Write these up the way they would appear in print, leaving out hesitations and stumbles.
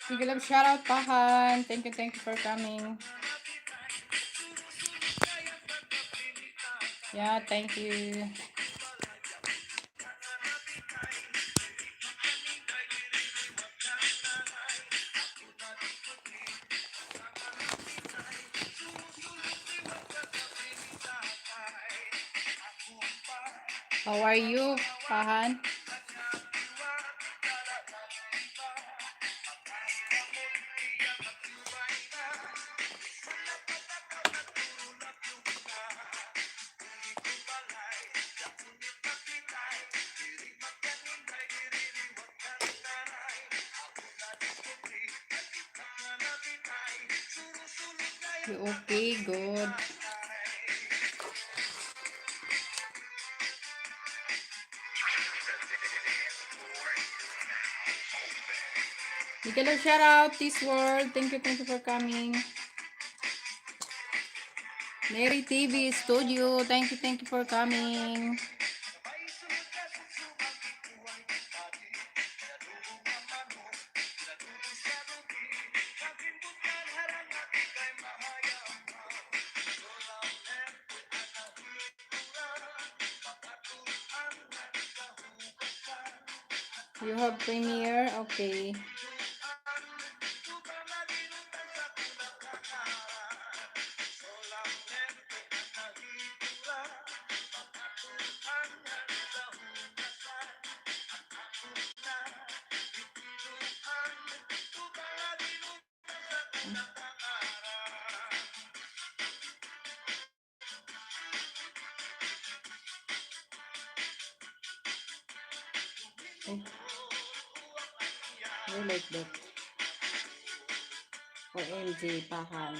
Big love shout out, Pahan. Thank you for coming. Yeah, thank you. How are you, Pahan? You okay? Good. Big love shout out, this world. Thank you for coming. Mary TV Studio, thank you for coming. You have premiere? Okay. Oh, you like that. OMG, Pahan.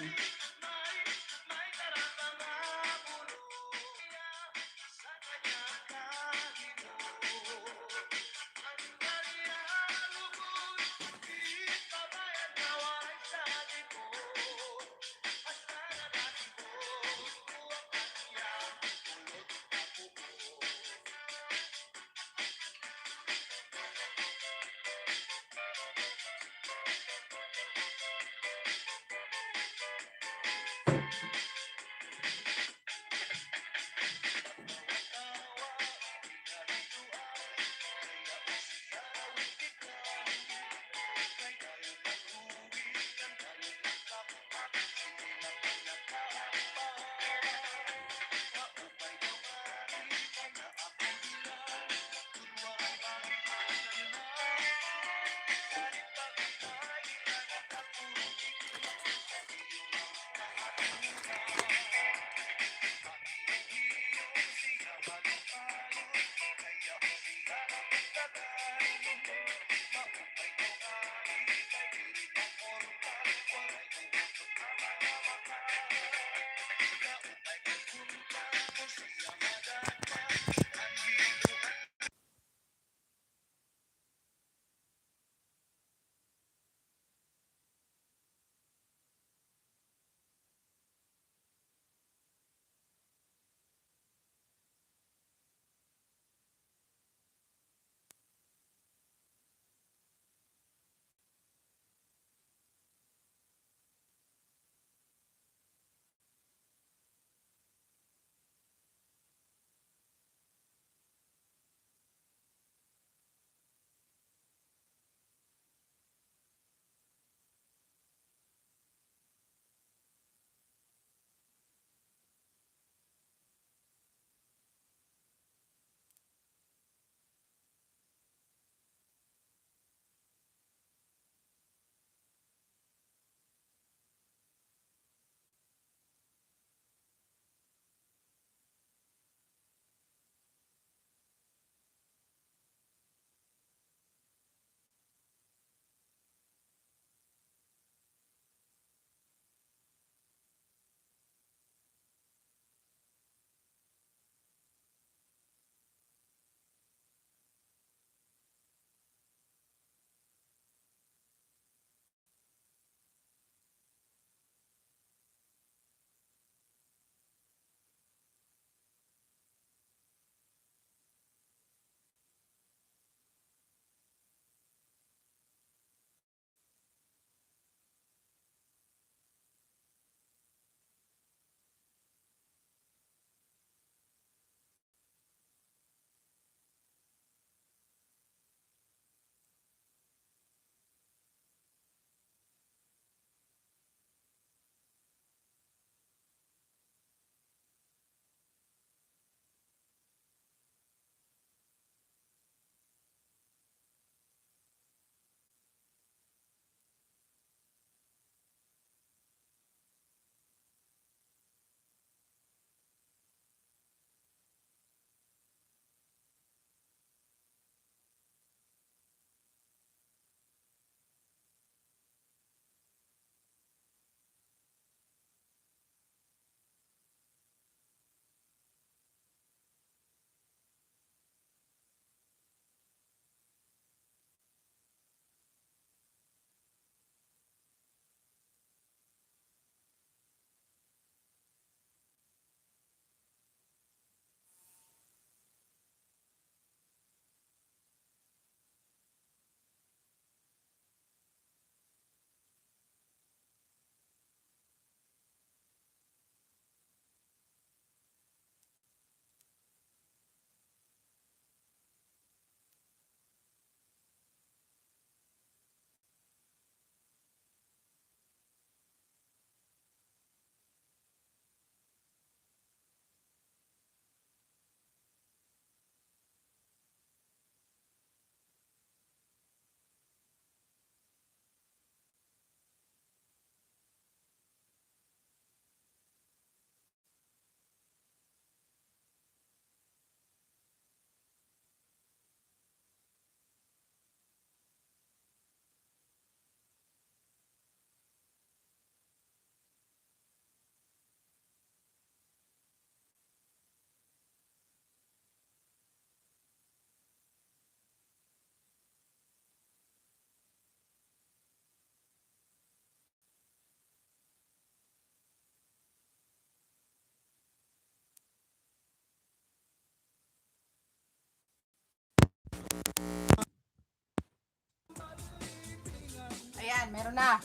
Ayan, meron na.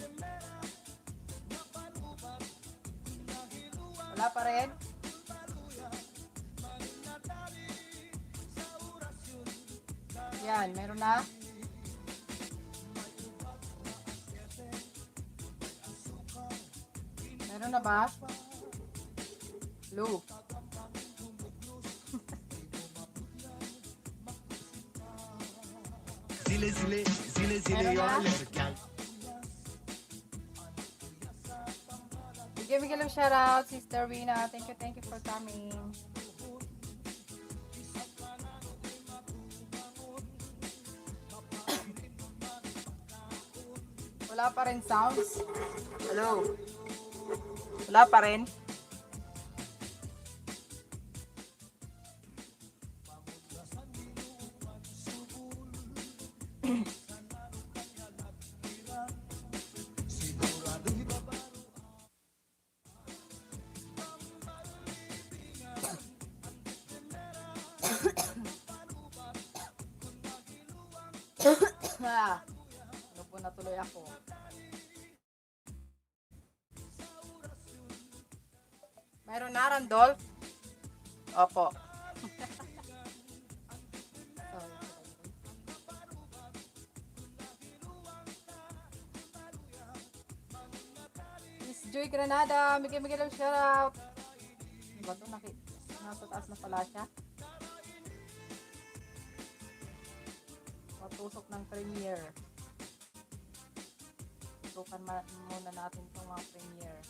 Wala pa rin. Ayan, meron na. Meron na ba? Blue. Zile yoğurlarken. Bigyan ng shoutout, Sister Rina. Thank you for coming. Wala pa rin sounds. Hello? Wala pa rin. Ano po natuloy ako. Mayroon na, Randolph? Opo. Miss Joy Granada, migay lang shoutout. Diba ito? Nasa taas na pala siya. Patusok ng premiere. Tutukan muna natin itong mga premiere.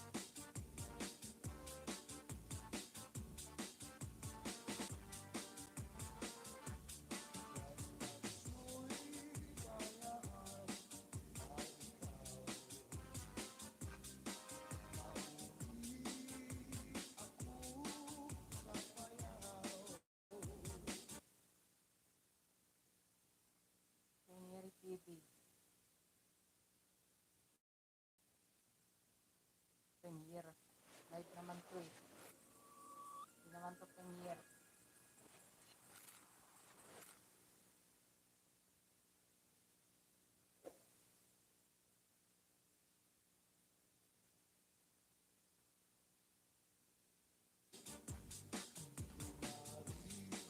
Premiere TV. Premiere. Live naman to eh. Hindi naman to premiere.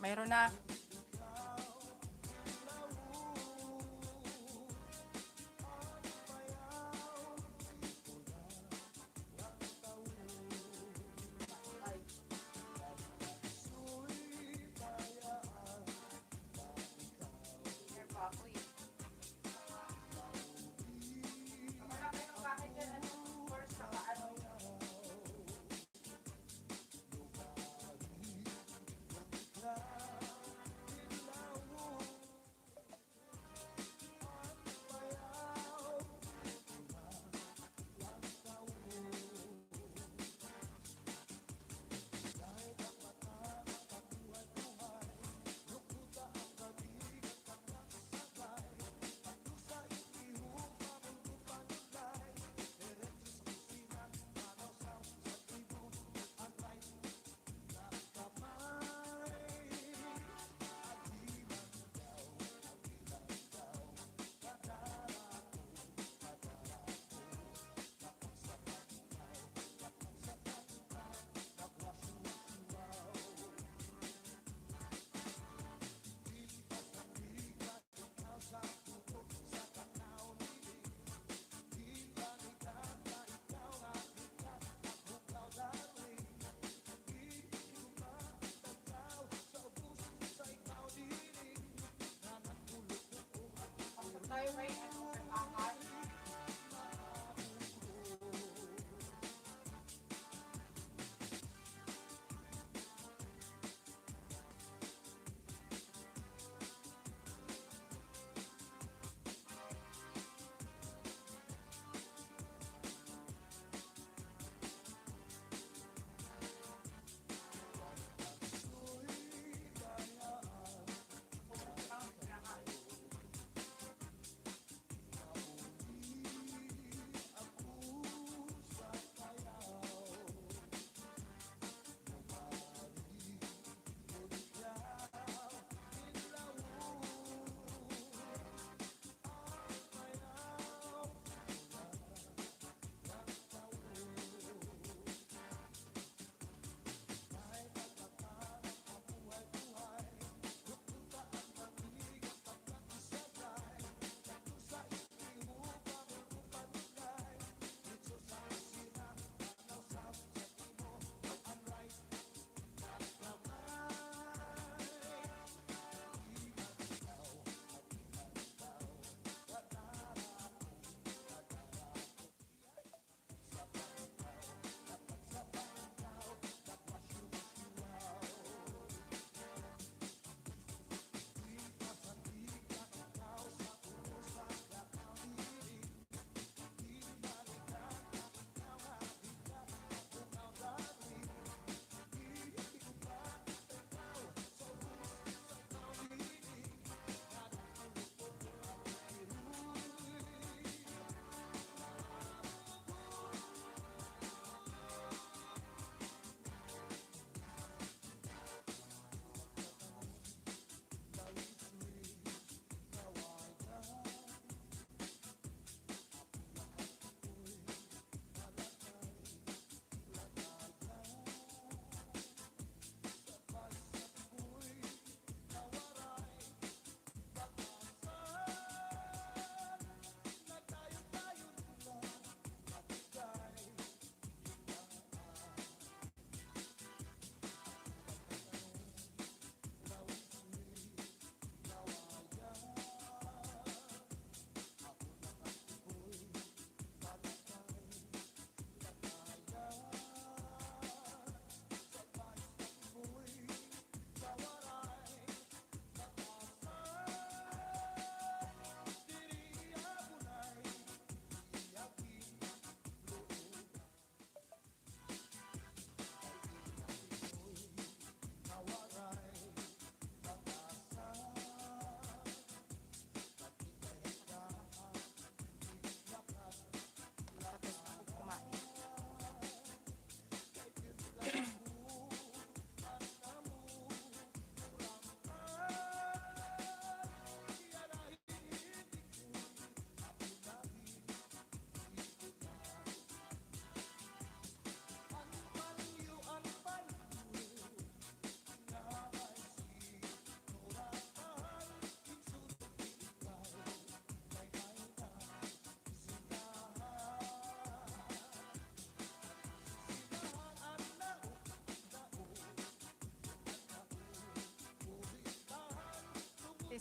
Mayroon na.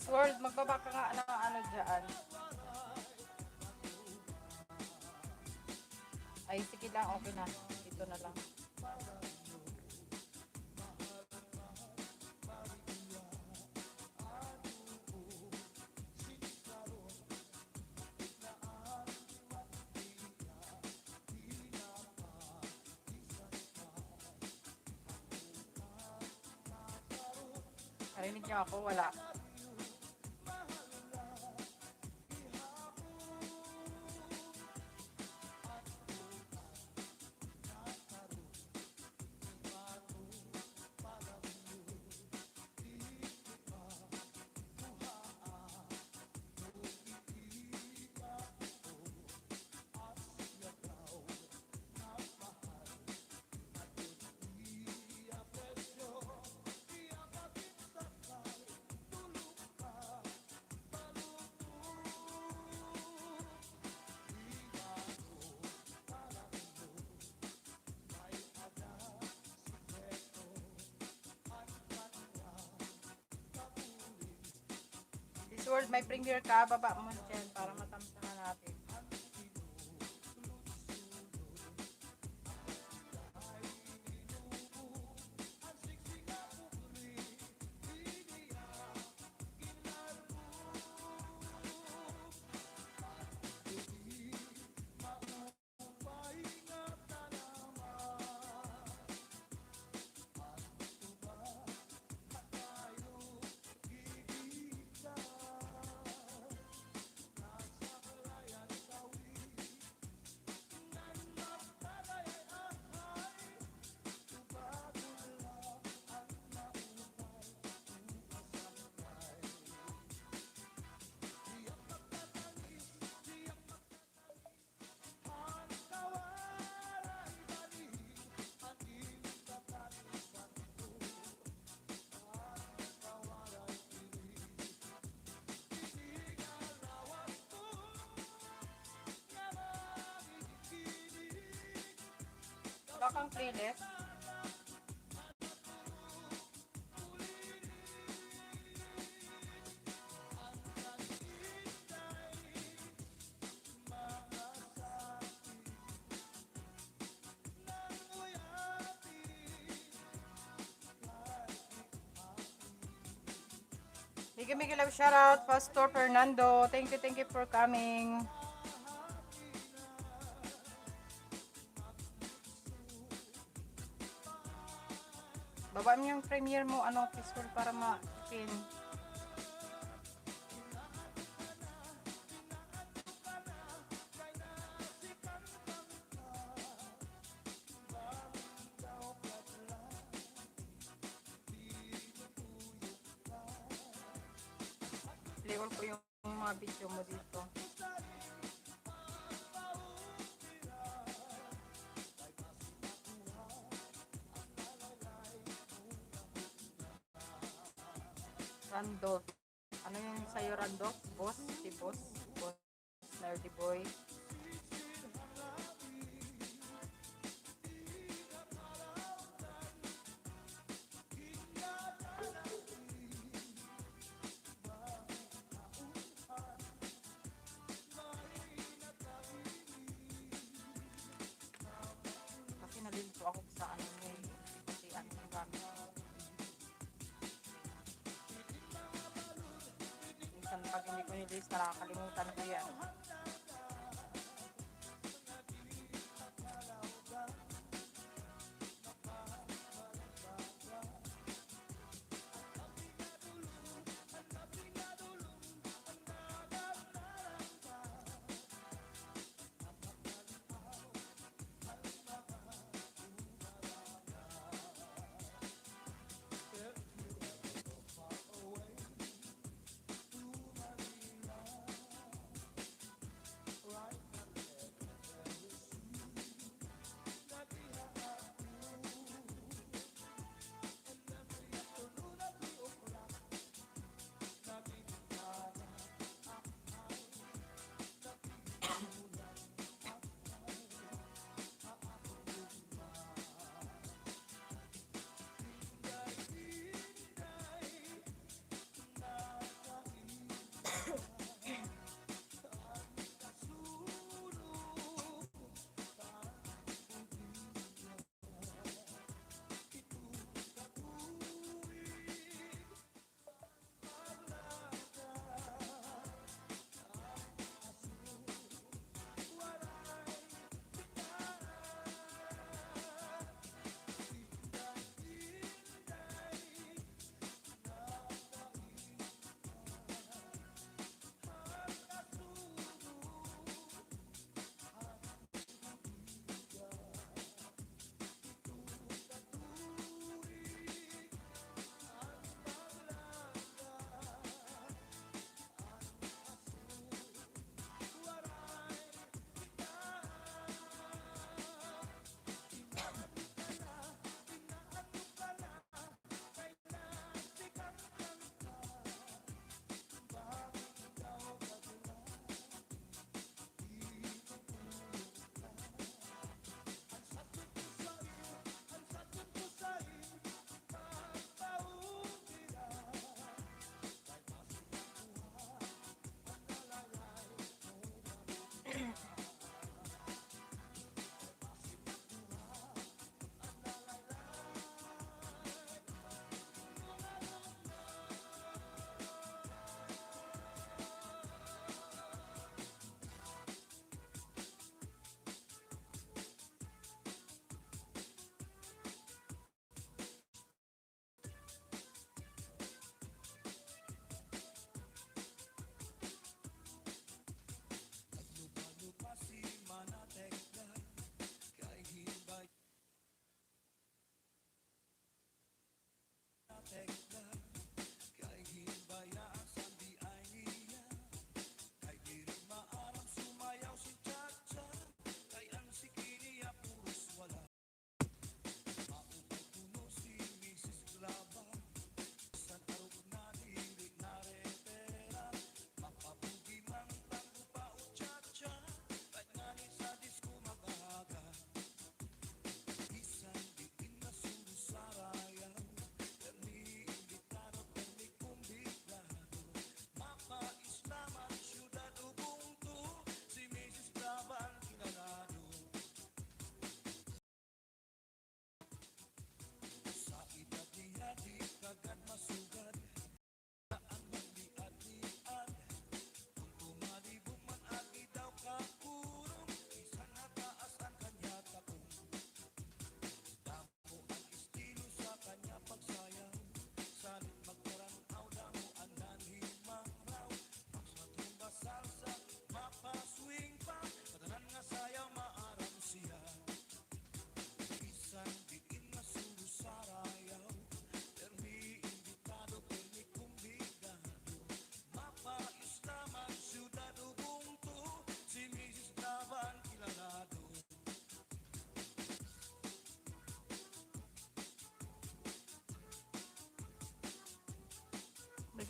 This world, magbaba ka nga ng ano dyan. Ay, sige lang, okay na. Ito na lang. Narinig niyo ako? Wala. This world, may premiere ka, baba mo dyan para matamtahan natin. Wala kang playlist? Mega love shoutout, Pastor Fernando. Thank you for coming. Baba mo yung premiere mo, ano, peaceful para ma-pin. Play all ko yung mga video mo dito. Randolph. Ano yung sa'yo, Randolph? Boss? Si Boss? Boss Nerdy Boy. Kasi nalilito ako sa ano eh. Kasi ano yung gamit ko. Minsan pag hindi ko nilis, nakakalimutan ko yan.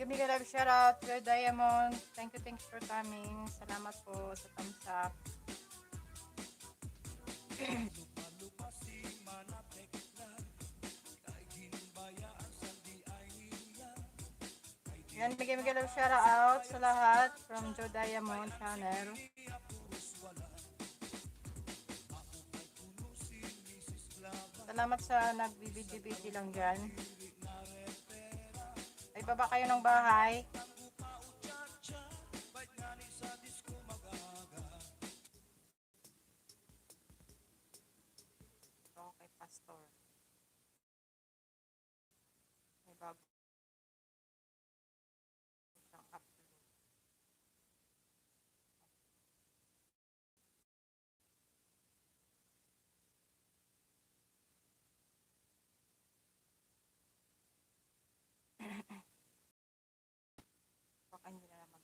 Give me a love shout out to Diamond. Thank you for coming. Salamat po sa thumbs up. Yan, bigay love shout out sa lahat from Joe Diamond channel. Salamat sa nagbibidyo-video lang dyan. Ay, baba kayo ng bahay. Okay, pastor. May bago siyang upload. Baka hindi na naman.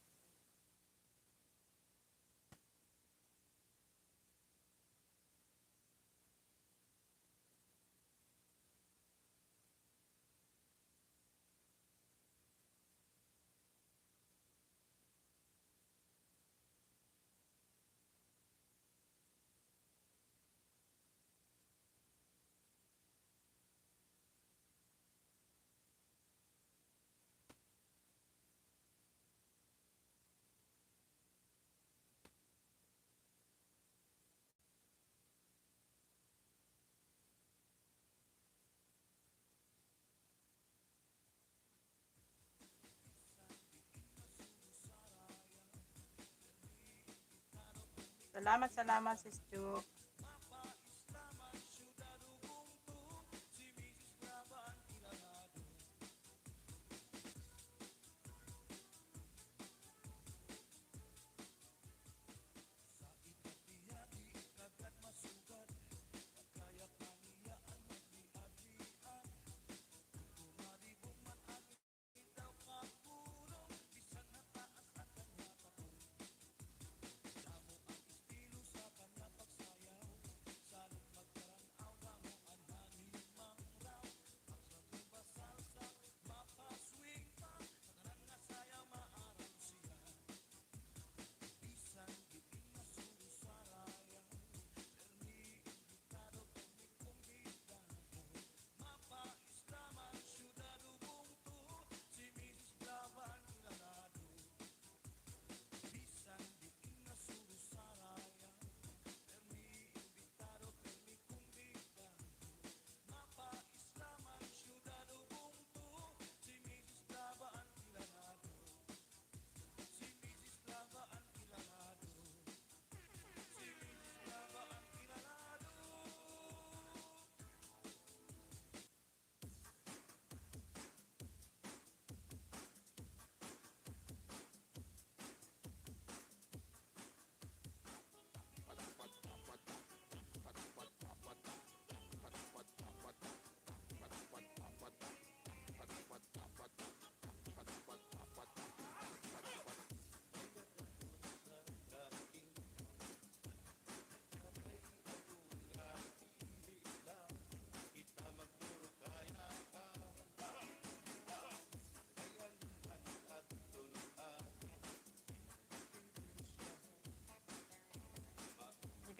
Salamat sis Ju.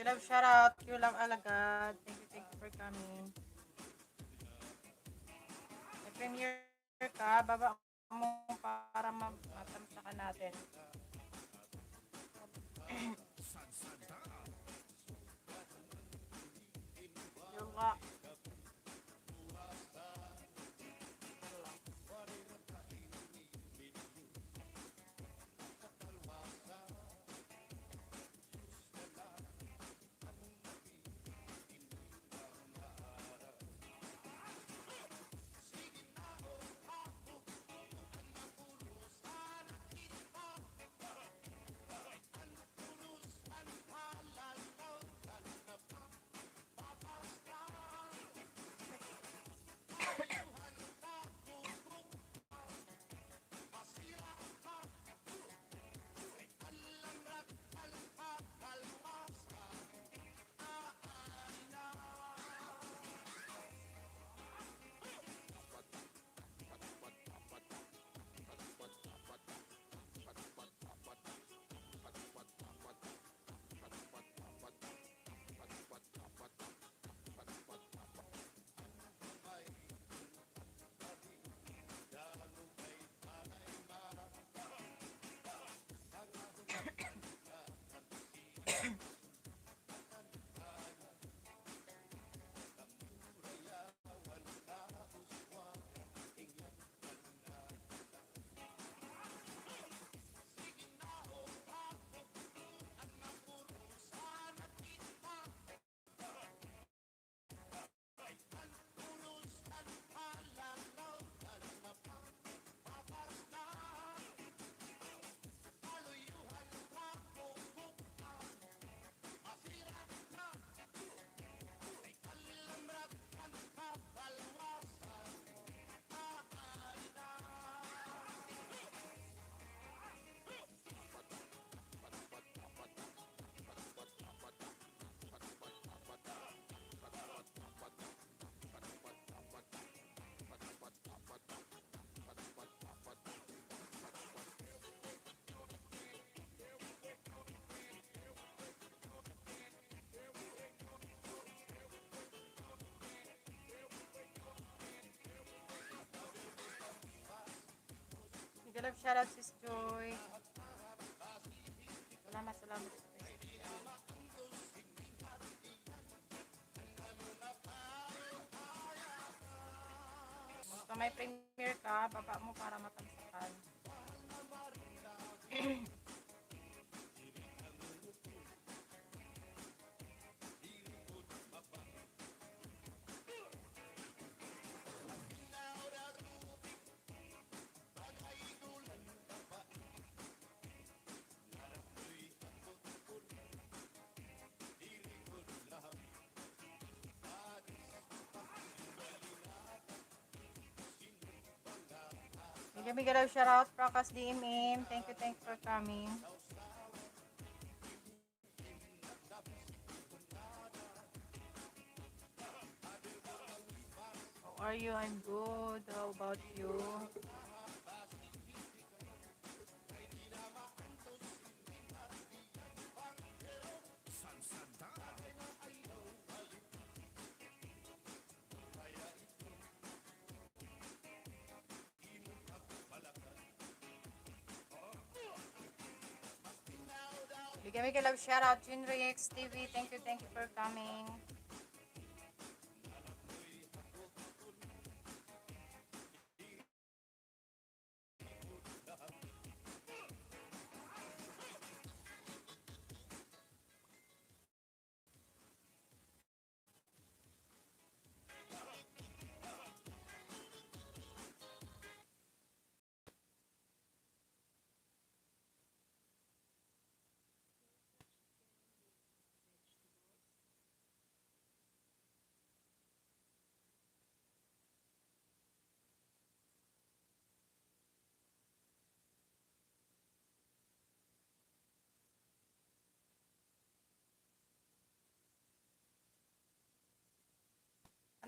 Love shout out you lang alagad. Thank you for coming. May premiere ka, baba mo para matamsakan natin. Yung ka. Big love shoutout sis Joy. Salamat, salamat. Kung may premiere ka, baba mo para matamsakan. Bigyan daw shoutout Prakas DMM. Thank you for coming. How are you? I'm good. How about you? Bigyan love shoutout Jinrix TV. Thank you for coming.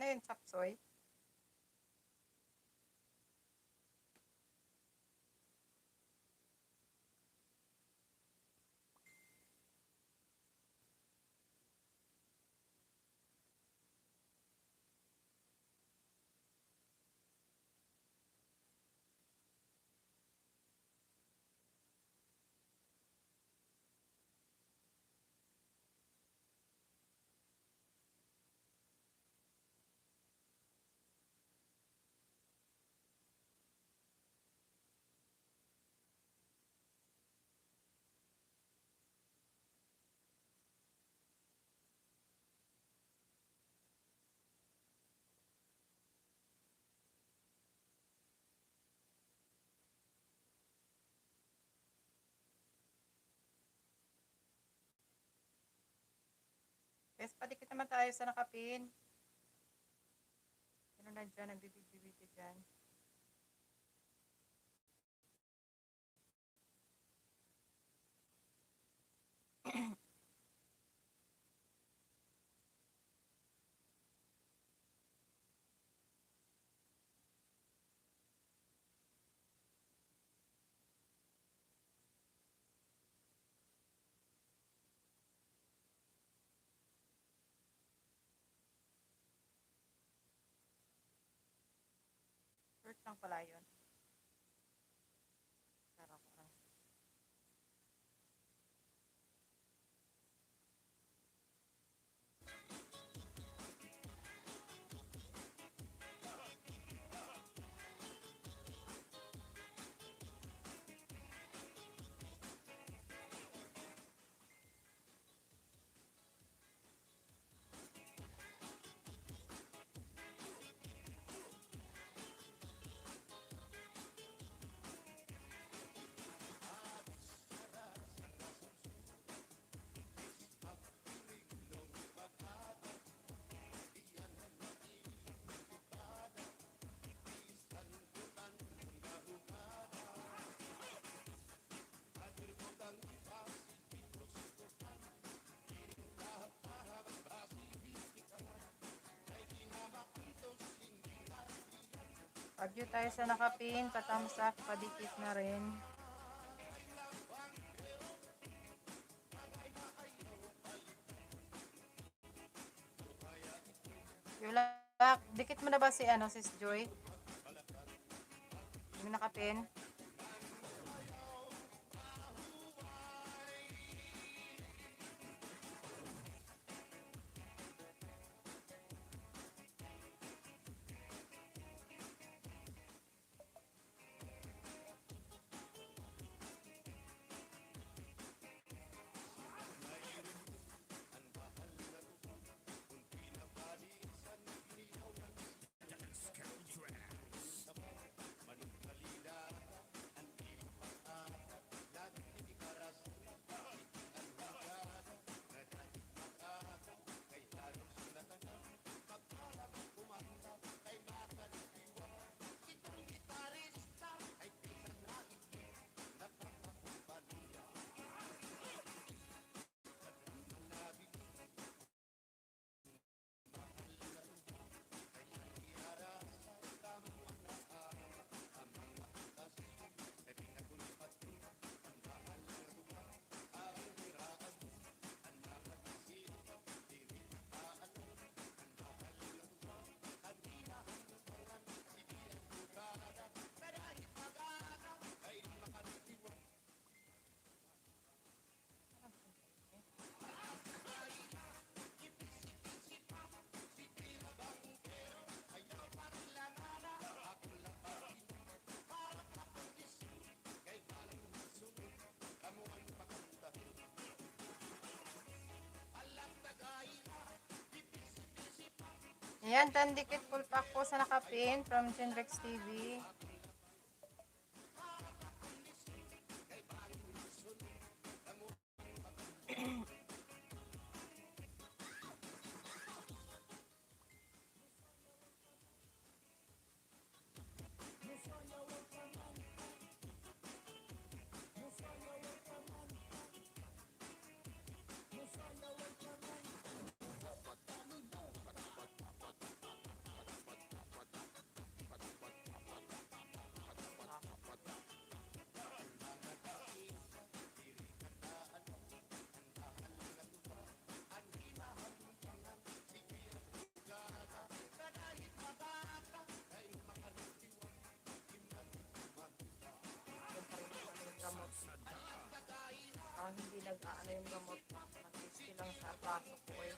Ano yun, chapsoy? Yes, padikit naman tayo sa nakapin. Ano na dyan, nagbibigyo dyan. Short lang pala yun. Sarap ko. Pag-view tayo sa nakapin, katamsak, padikit na rin. Yulak, dikit mo na ba si Sis Joy? Yung nakapin? Ayan, Dandikit full pack po sa nakapin from Genrex TV. Hindi nag-aano yung gamot. Nag-isti lang sa baso ko eh.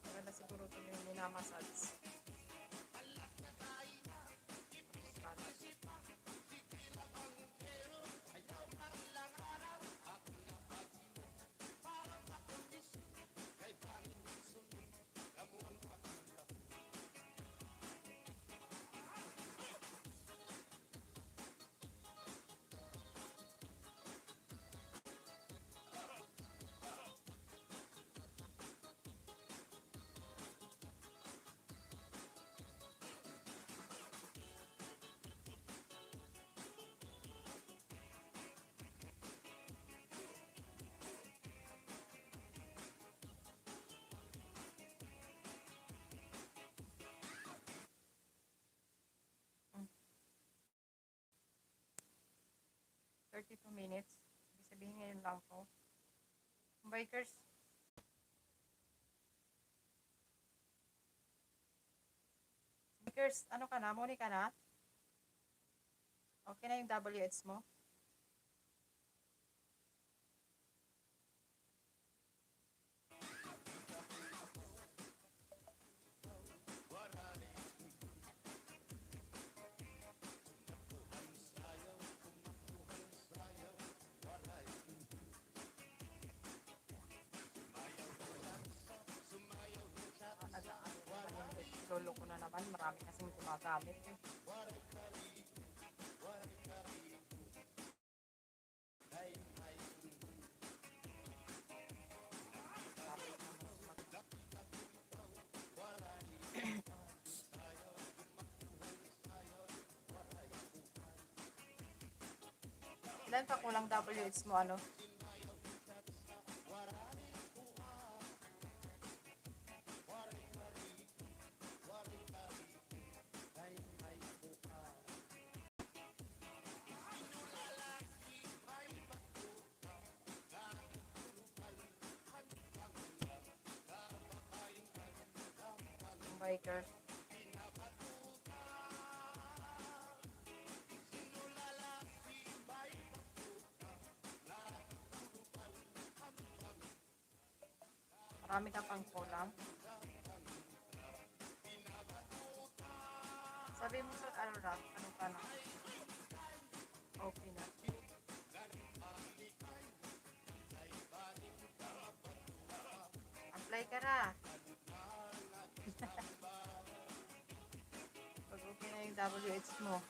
Maganda siguro ito yung minamassage. Mm. 32 minutes. Ibig sabihin ngayon lang to. Bikers. Bikers, ano ka na? Muni ka na? Okay na yung WH mo? Lolo ko na naman, marami kasing gumagamit eh. Ilan pa kulang WH mo ano? Biker. Marami ka pang kulang. Sabi mo sa ano na, ano ka na? Okay na. Apply ka na. Pag okay na yung WH mo.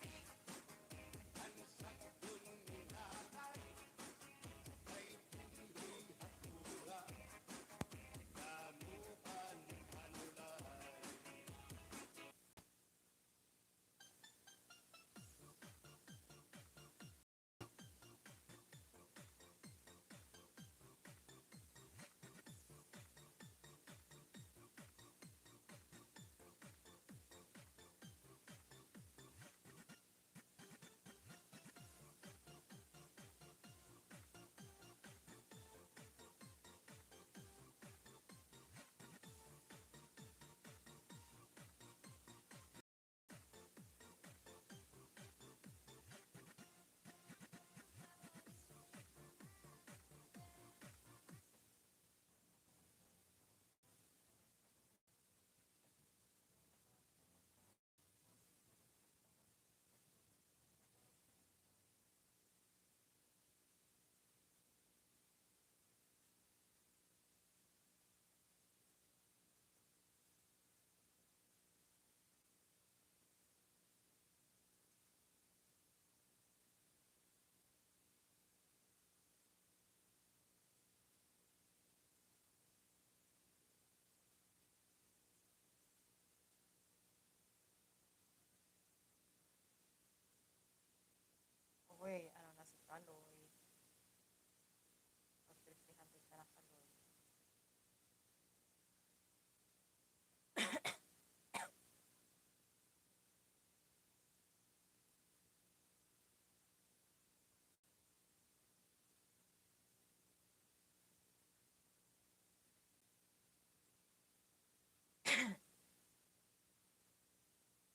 Uy, ano na si Kaloy. After 300 na lang Kaloy.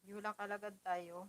Yung lang kalagad tayo.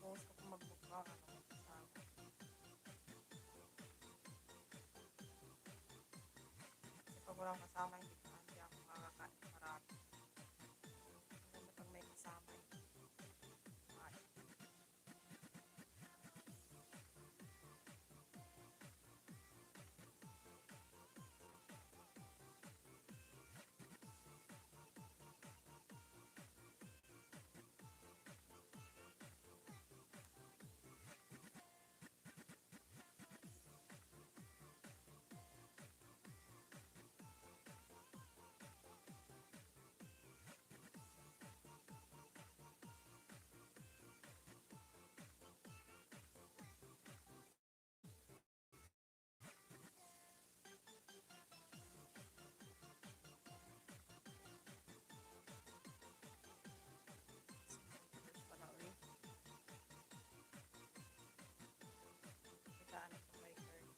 Gusto ko magbukbang. Kasi pag walang kasama, hindi ako makakain marami. Kasi pag may kasama, ay, gusto ko na ulit. Kitaan ito may girl.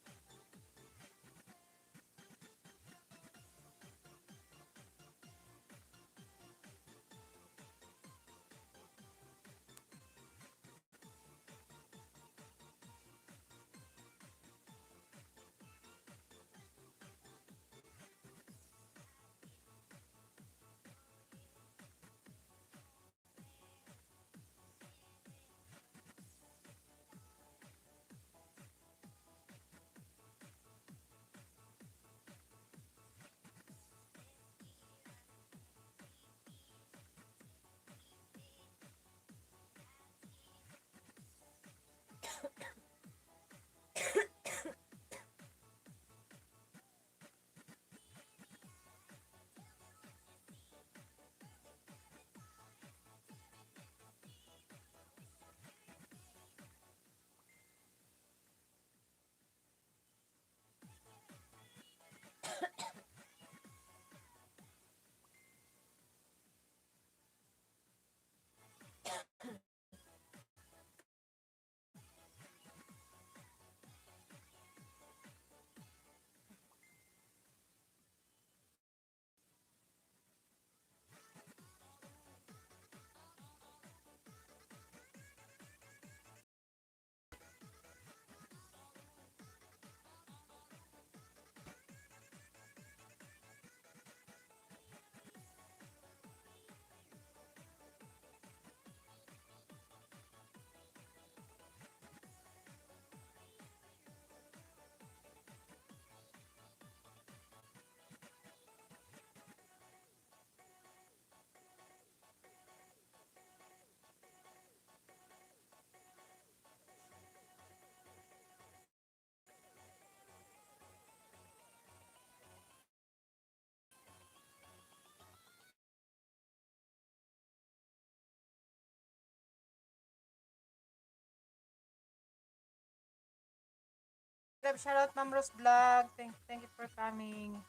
Shout out Ma'am Rose Vlog. Thank you for coming.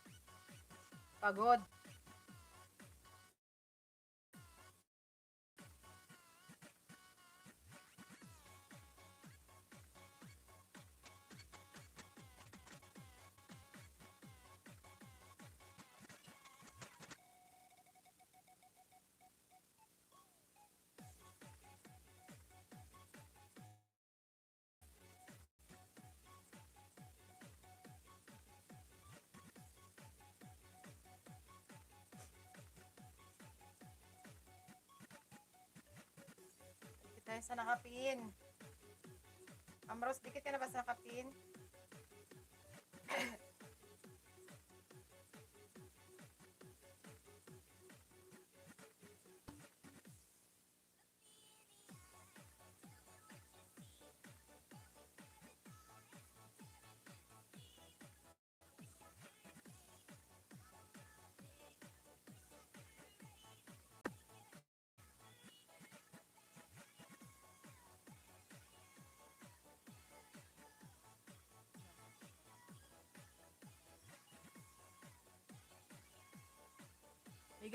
Pagod. Tayo sa nakapin. Amros, dikit ka na ba sa nakapin?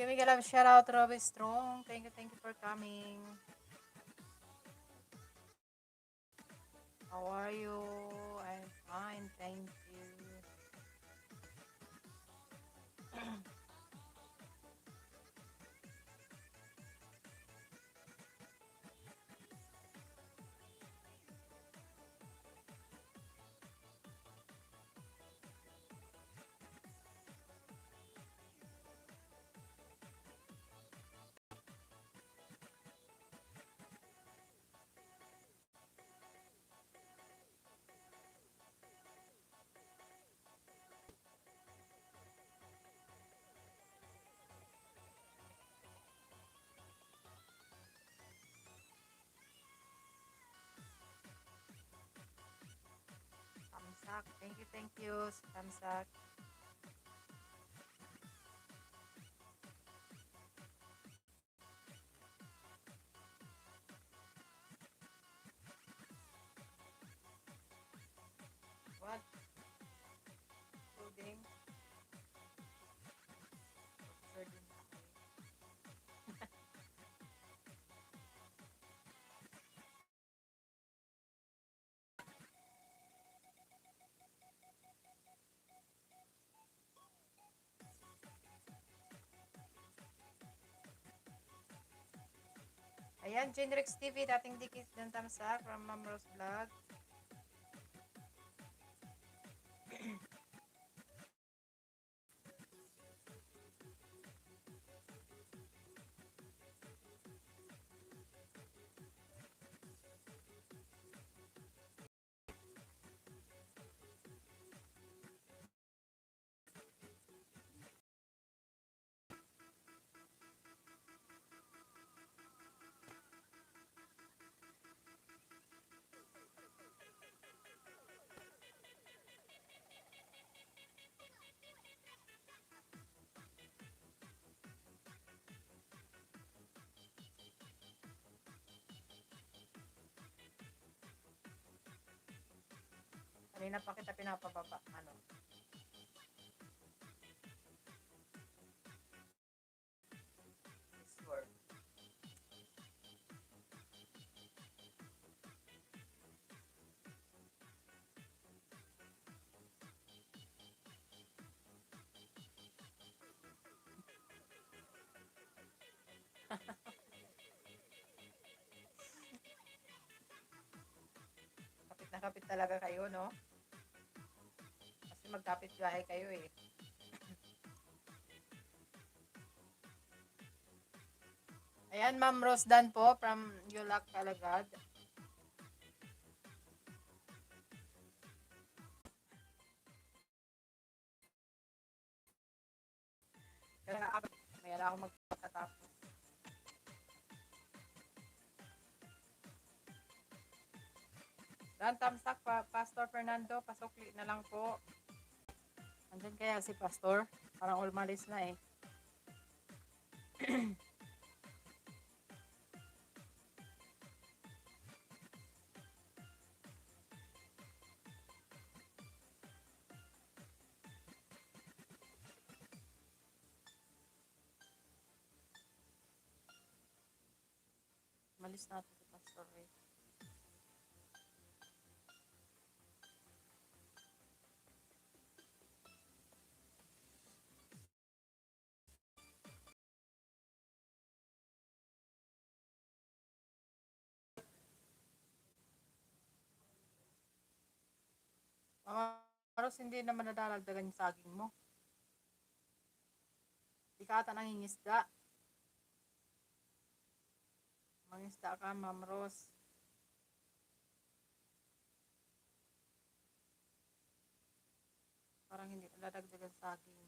Mega love shout out Robbie Strong. Thank you for coming. How are you? I'm fine, thank you. Tamsak, thank you, Tamsak. What? Pudding? Sardine. Ayan, Genrex TV, dating dikit ng Tamsak from Ma'am Rose Vlog. Kanina pa kita pinapababa. Ano? This word. Kapit na kapit talaga kayo, no? Kasi magkapit bahay kayo eh. Ayan, Ma'am Rose Dan po from Yulac, Calagad. Kaya ako magpapatapos. Dan Tamsak pa, Pastor Fernando, pasukli na lang po. Andyan kaya si Pastor? Parang umalis na eh. Umalis na ito si Pastor eh. Mga Rose, hindi naman nadadagdagan yung saging mo. Di ka ata nangingisda. Mangisda ka, Ma'am Rose. Parang hindi ladagdagan saging.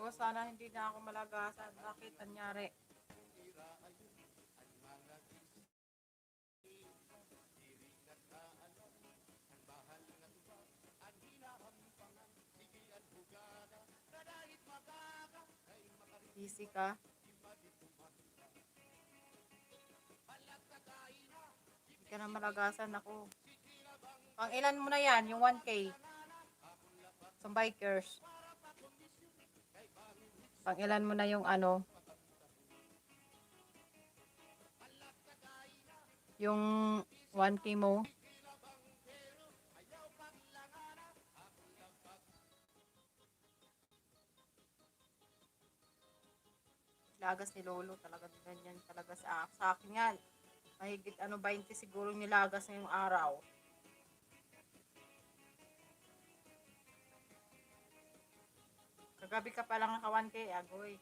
O sana hindi na ako malagasan. Bakit anyari? Busy ka? Hindi ka na malagasan ako. Pang ilan mo na yan? Yung 1K? Sa bikers. Pang ilan mo na yung ano? Yung 1K mo? Lagas ni Lolo talaga ganyan talaga sa akin yan. Mahigit 20 siguro nilagas ngayong araw. Kagabi ka pa lang naka 1K, agoy.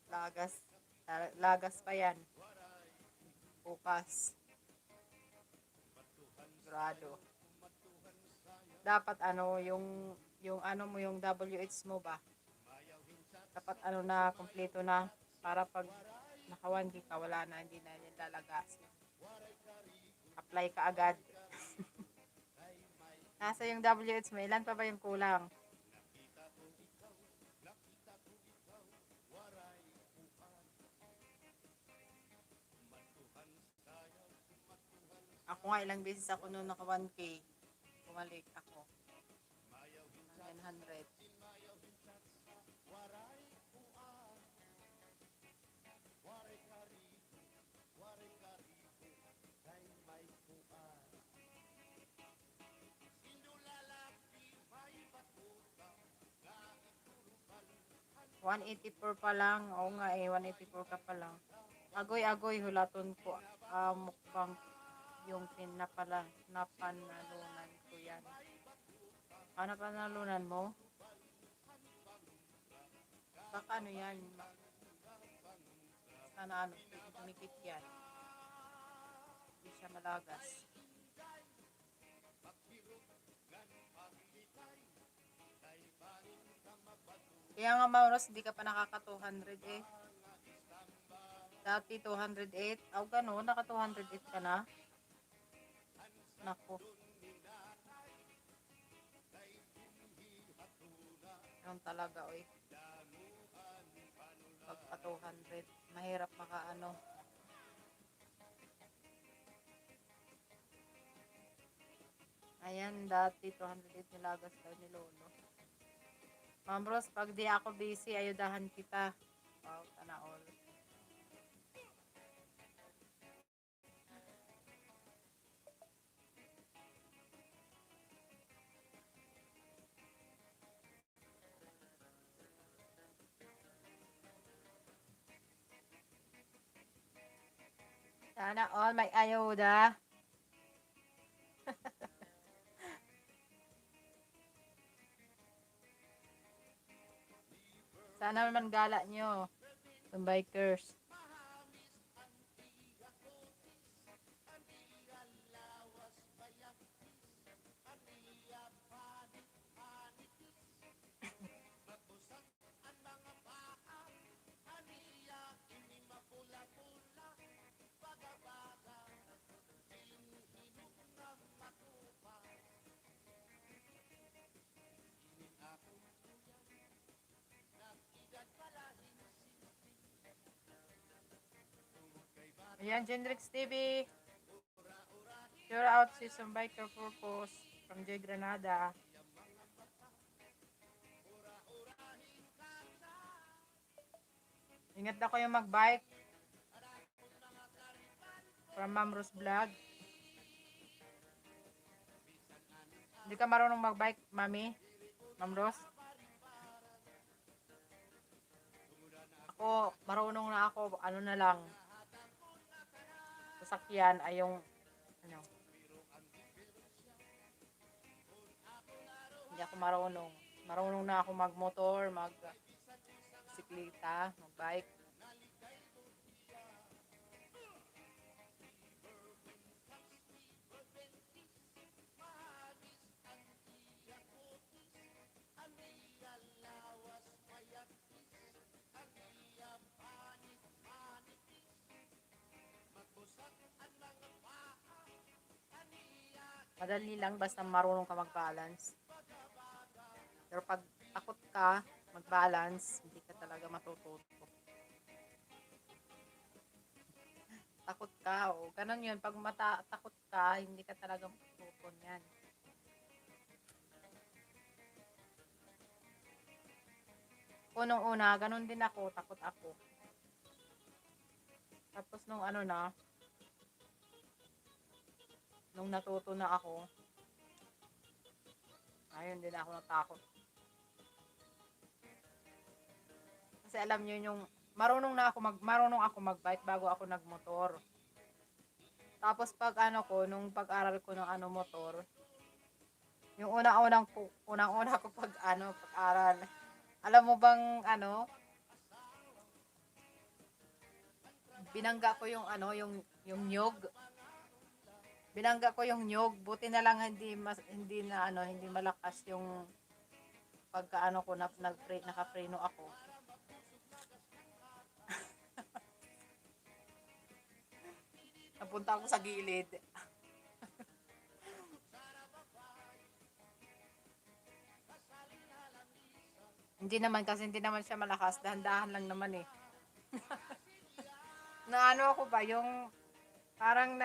Lagas. Lagas pa yan. Bukas. Grado. Dapat yung ano mo, yung WH mo ba? Dapat na, kompleto na. Para pag naka 1K ka, wala na, hindi na nilalagas. Apply ka agad. Nasa yung WH mo, ilan pa ba yung kulang? Ako nga, ilang beses ako noon naka 1K. Bumalik ako. 900. $184 pa lang. Oo nga $184 ka pa lang. Agoy-agoy, hulaton ko. Mukbang yung napanalunan ko yan. Napanalunan mo? Baka yan? Sana tumikit yan. Hindi siya malagas. Kaya nga Mauros, hindi ka pa nakaka 200 eh. Dati 208. Gano'n, naka 208 ka na. Naku. Yan talaga, oy. Pagka 200, mahirap makaano. Ayan, dati 208 nilagas daw ni Lolo. Ma'am Rose, pag di ako busy, ayudahan kita. Wow, sana all. Sana all may ayuda. Sana naman gala nyo. Yung bikers. Ayan, Genrix TV. Sure out season biker purpose from J Granada. Ingat ako yung magbike. From Ma'am Rose Vlog. Hindi ka marunong magbike, Mami? Ma'am Rose? Ako, marunong na ako, ano na lang, sasakyan ay yung, ano, hindi ako marunong. Marunong na ako magmotor, bisikleta, magbike. Madali lang basta marunong ka mag-balance. Pero pag takot ka mag-balance, hindi ka talaga matututo. Takot ka, o ganun yun. Pag takot ka, hindi ka talaga matututo yan. Unang-una, ganun din ako, takot ako. Tapos nung ano na, nung natuto na ako, ayun din ako natakot. Kasi alam niyo yung marunong ako mag-bike bago ako nagmotor. Tapos pag ano ko, nung pag-aral ko ng ano motor, yung unang-una ko pag-aral. Alam mo bang ano, binangga ko yung ano, yung nyog. Binangga ko yung nyog, buti na lang hindi malakas yung pagkaano ko nakapreno ako. Napunta ako sa gilid. Hindi naman siya malakas, dahan-dahan lang naman eh. Na ano ako ba, yung parang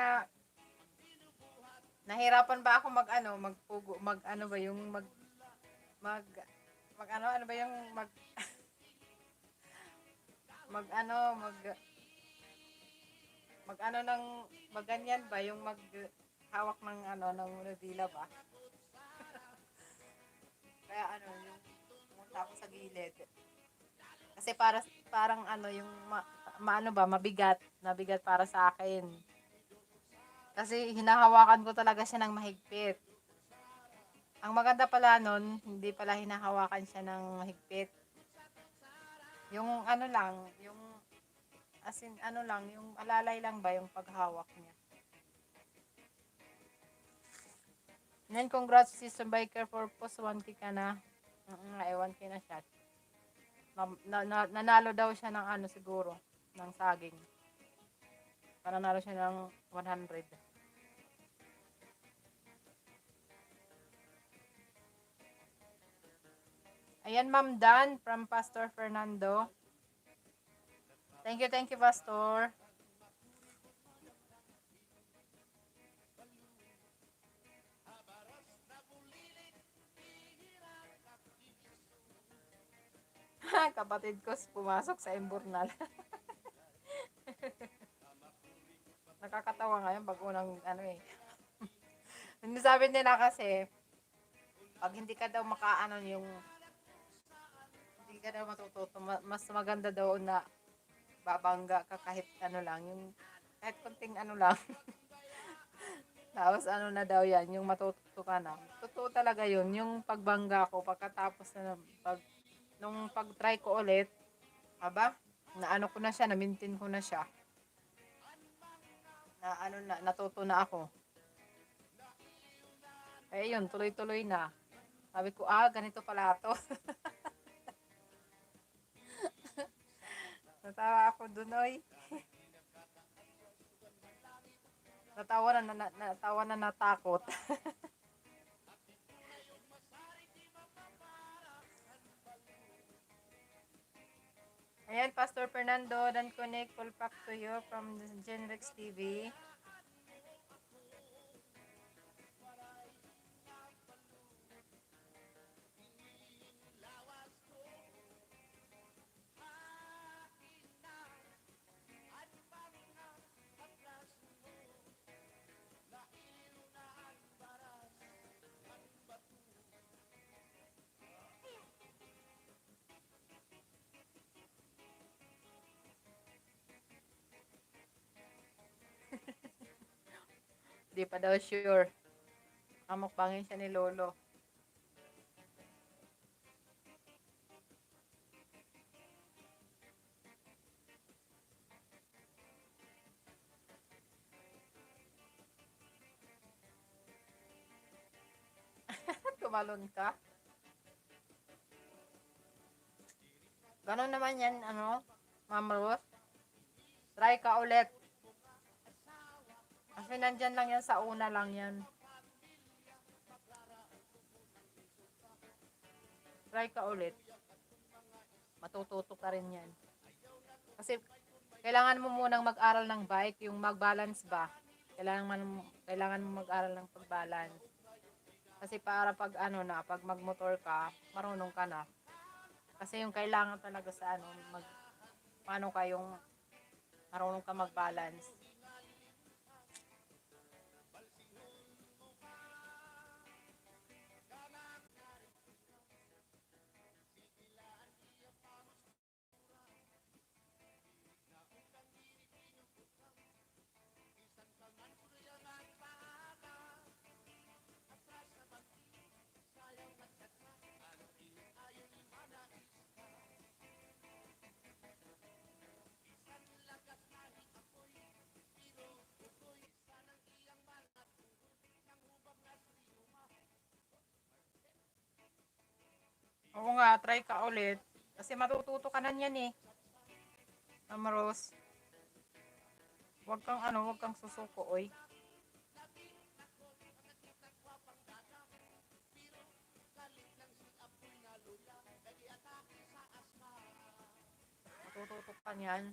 nahirapan ba ako magpugo, ano ba yung mag, ano ba yung mag ano, mag ano ng, ganyan ba, yung hawak ng ng nudila ba? Kaya yung pumunta ako sa gilid. Kasi parang yung mabigat para sa akin. Kasi hinahawakan ko talaga siya ng mahigpit. Ang maganda pala nun, hindi pala hinahawakan siya ng mahigpit. Yung yung alalay lang ba yung paghawak niya. And then congrats si Biker for post 1K ka na. 1K na siya. Nanalo daw siya ng siguro, ng saging. Nanalo siya ng 100. Ayan, Ma'am Dan from Pastor Fernando. Thank you, Pastor. Kapatid ko pumasok sa Imbornal. Nakakatawa ngayon pag unang Hindi sabi nila kasi, pag hindi ka daw hindi ka daw matututo, mas maganda daw na babangga ka kahit lang, yung kahit konting lang. Tapos na daw yan, yung matututo ka na. Totoo talaga yun, yung pagbangga ko, pagkatapos nung pag-try ko ulit, ko na siya, na-maintain ko na siya. Natuto na ako. Eh yun, tuloy-tuloy na. Sabi ko, ganito pala to. Natawa ako dun, oy. Natawa na natakot. Ayan, Pastor Fernando, Dan Connect, full pack to you from Genrex TV. Di pa daw sure. Kamukbangin siya ni Lolo. Tumalon ka. Ganon naman yan, ano, Ma'am Rose. Try ka ulit. Kasi nandyan lang yan sa una lang yan. Try ka ulit. Matututo ka rin yan. Kasi kailangan mo munang mag-aral ng bike, yung mag-balance ba. Kailangan mo mag-aral ng pag-balance. Kasi para pag ano na, pag magmotor ka, marunong ka na. Kasi yung kailangan talaga sa ano, paano kayong marunong ka mag-balance. Oo nga, try ka ulit. Kasi matututo ka na yan eh. Ma'am Rose. Huwag kang susuko, oy. Matututo ka niyan.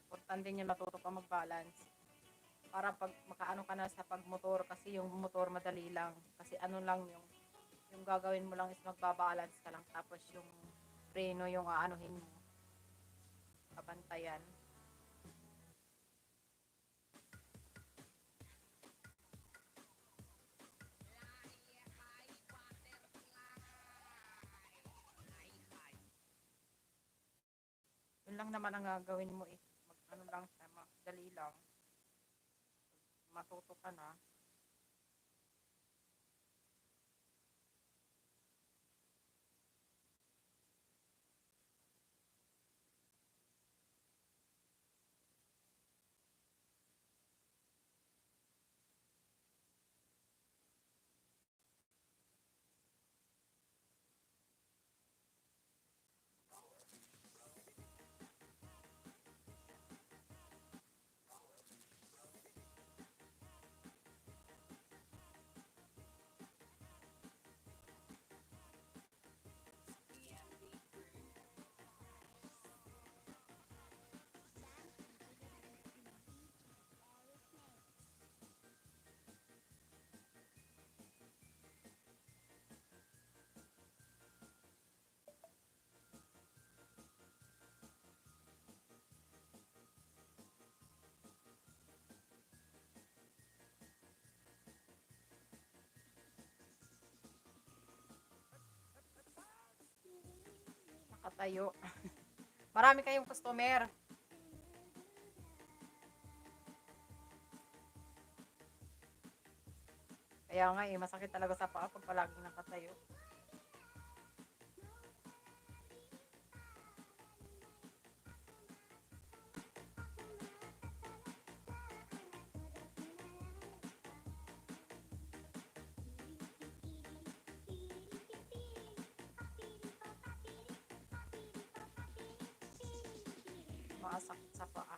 Importante niyan matuto ka mag-balance. Para pag makaano ka na sa pagmotor kasi yung motor madali lang. Kasi ano lang yung gagawin mo lang is magbabalance ka lang tapos yung preno yung aanuhin mo. Kabantayan. Yun lang naman ang gagawin mo eh. Ano lang siya, madali lang. Matuto ka na. Nakatayo. Marami kayong customer. Kaya nga eh, masakit talaga sa paa pag palaging nakatayo. Masakit sa paa.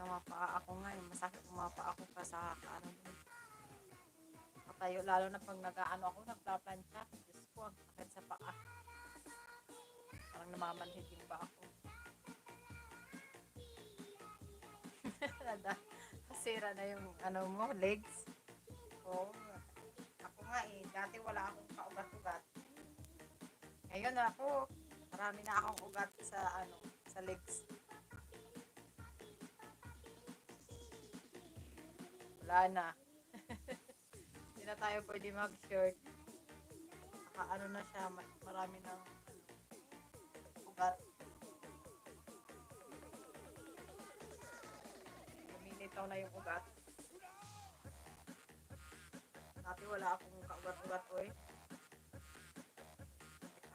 Sa mga paa ako nga, eh, masakit yung mga paa ko pa sa ano. Nakatayo, lalo na pag nag-aano ako, nagpaplansya. Diyos ko, ang sakit sa paa. Parang namamanhid din ba ako? Nasira na yung ano mo, legs. Oo. Ako nga eh, dati wala akong kaugat-ugat. Ngayon ako, marami na akong ugat sa ano, sa legs. Wala na. Hindi na tayo pwede mag-shirt. Ano na siya, marami ng ugat. Lumilitaw na yung ugat. Dati wala akong kaugat-ugat ko eh.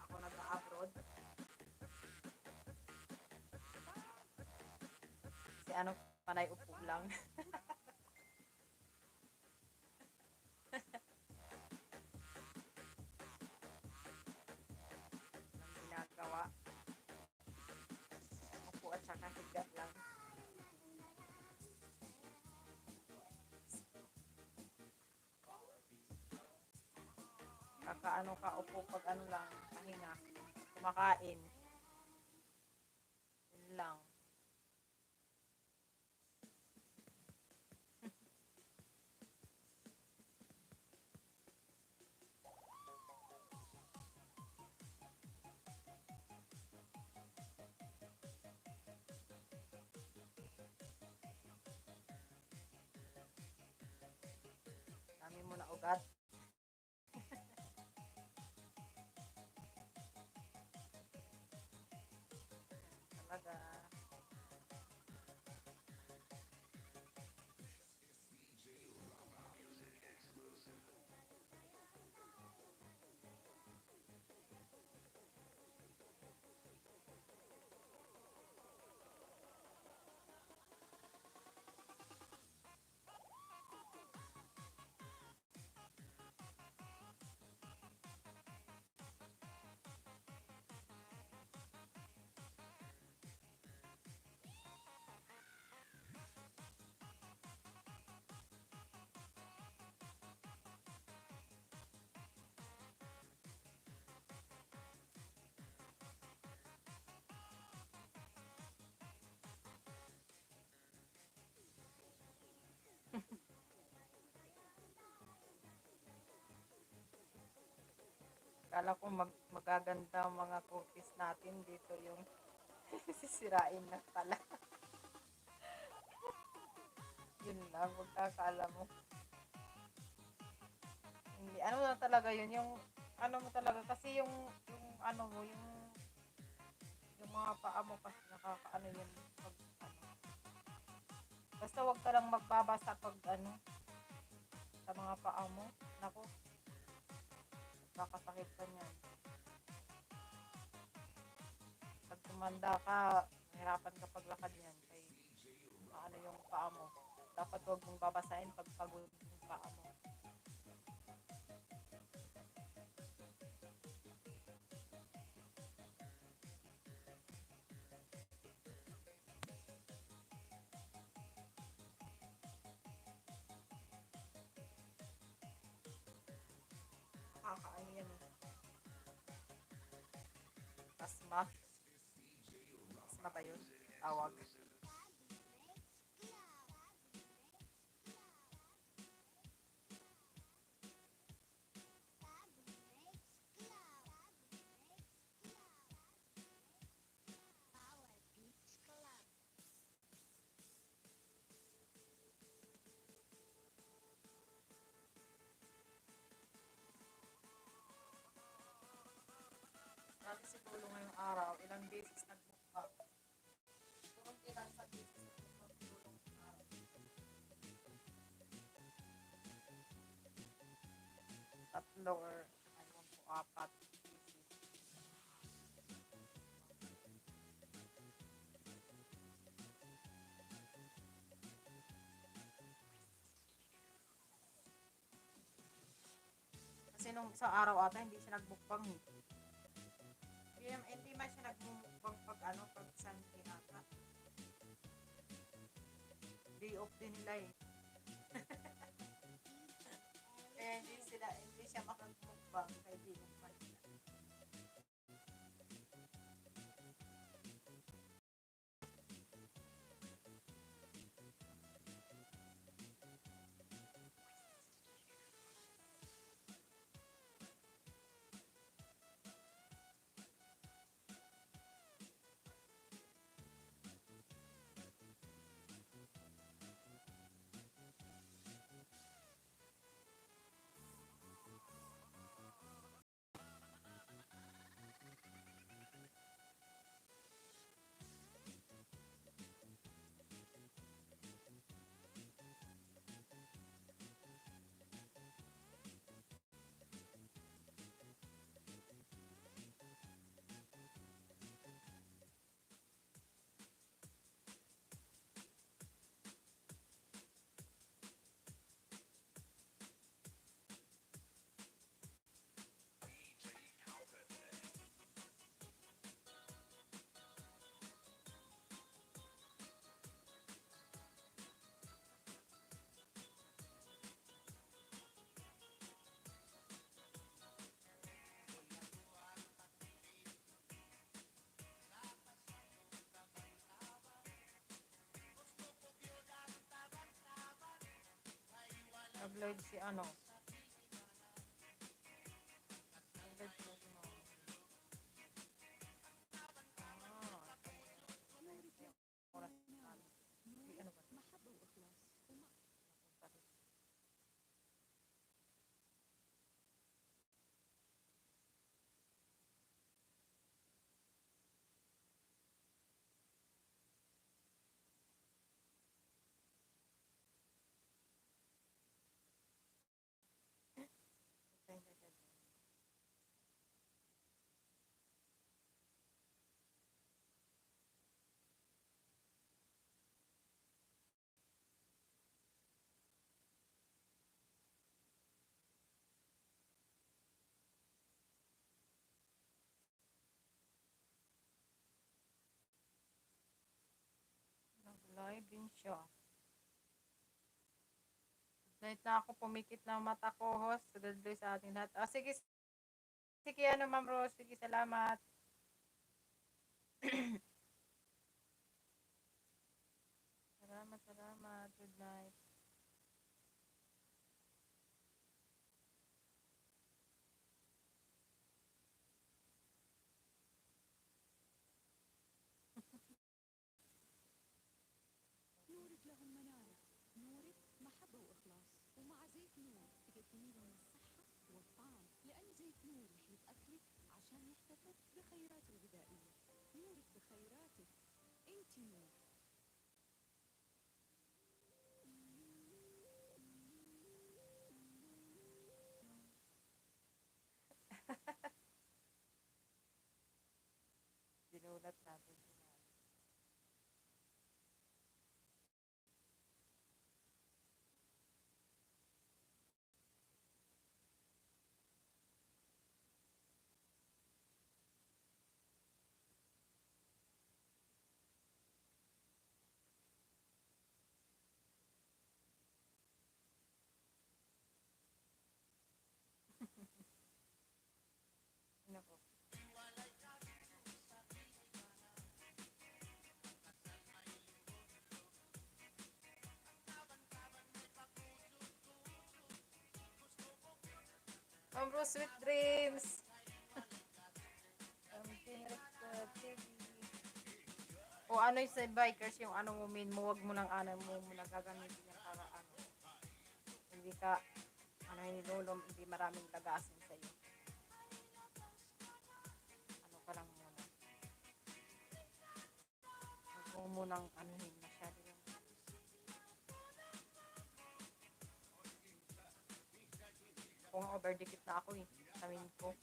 Ako nag-abroad. Si ano, panay upo lang. Ang ginagawa. Upo at saka higa lang. Kakaano ka upo pag ano lang, pahinga. Kumakain. Yun lang. Dami mo na ugat. Talaga. Kala ko magaganda ang mga cookies natin dito yung sisirain na pala. Yun lang, magkakala mo. Hindi, ano na talaga yun, yung ano mo talaga, kasi yung ano mo, yung mga paa mo kasi nakakaano yun pag ano. Basta wag ka lang magbabasa pag ano, sa mga paa mo. Naku, nakakasakit ka niyan. Pag tumanda ka, mahirapan ka paglakad niyan. Kay ano yung paa mo. Dapat wag mong babasahin pag pagod yung paa mo. Nakakaano yan eh. Asma. Asma ba yun? Tawag. Dati siguro ngayong araw, ilang beses nagmukbang. Siguro ilang sa beses nagmukbang siguro ngayong araw. Tatlo or ayun po, apat beses. Kasi nung isang araw ata, hindi siya nagmukbang eh. Hindi man siya nagmumukbang pag ano, pag Sunday ata. Day off din nila eh. Kaya hindi siya makagmukbang kay di mukbang sila. nag-load si ano. Nag-load si ano. Oras na. Di ano ba? Nag-live din siya. Night na ako pumikit ng mata ko, host. God bless sa ating lahat. Ah, sige, sige, ano, Ma'am Rose. Sige, salamat. Salamat, salamat. Good night. نورك لهم منارة، نورك محبة وإخلاص، ومع زيت نور تكتمي من الصحة والطعم، لأن زيت نور رح يتأكلك عشان يحتفظ بخيراته الغذائية. نورك بخيراتك، انت نور. Dinulat natin. Ano po? Ma'am Rose, sweet dreams. TV. O ano yung sa bikers, yung ano mo min mo, wag mo nang ano mo muna gagamitin yan para ano. Hindi ka, ano yung nilolom, hindi maraming lagasin sa'yo. Ano ka lang muna. Huwag mo munang anuhin masyado yung kung overdikit na ako eh. Samin ko.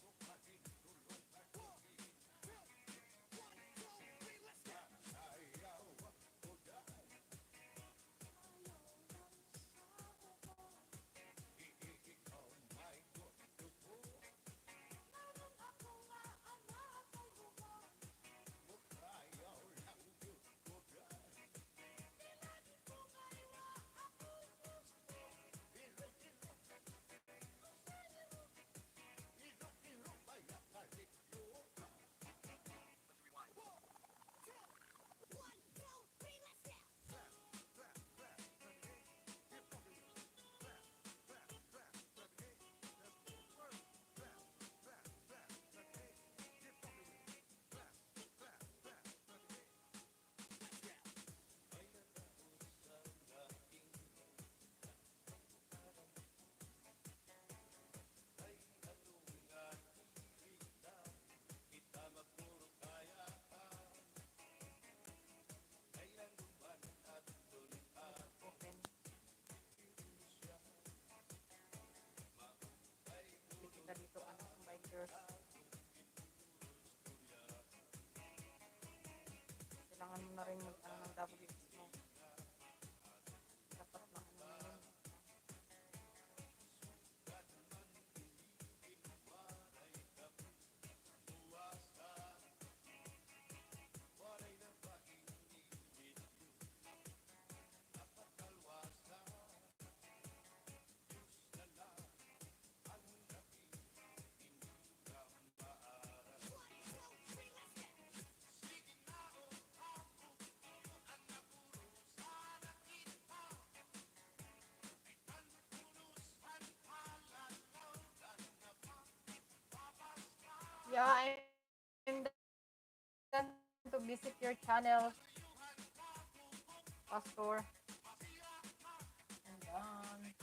Yeah, I'm done to visit your channel, Pastor. I'm done.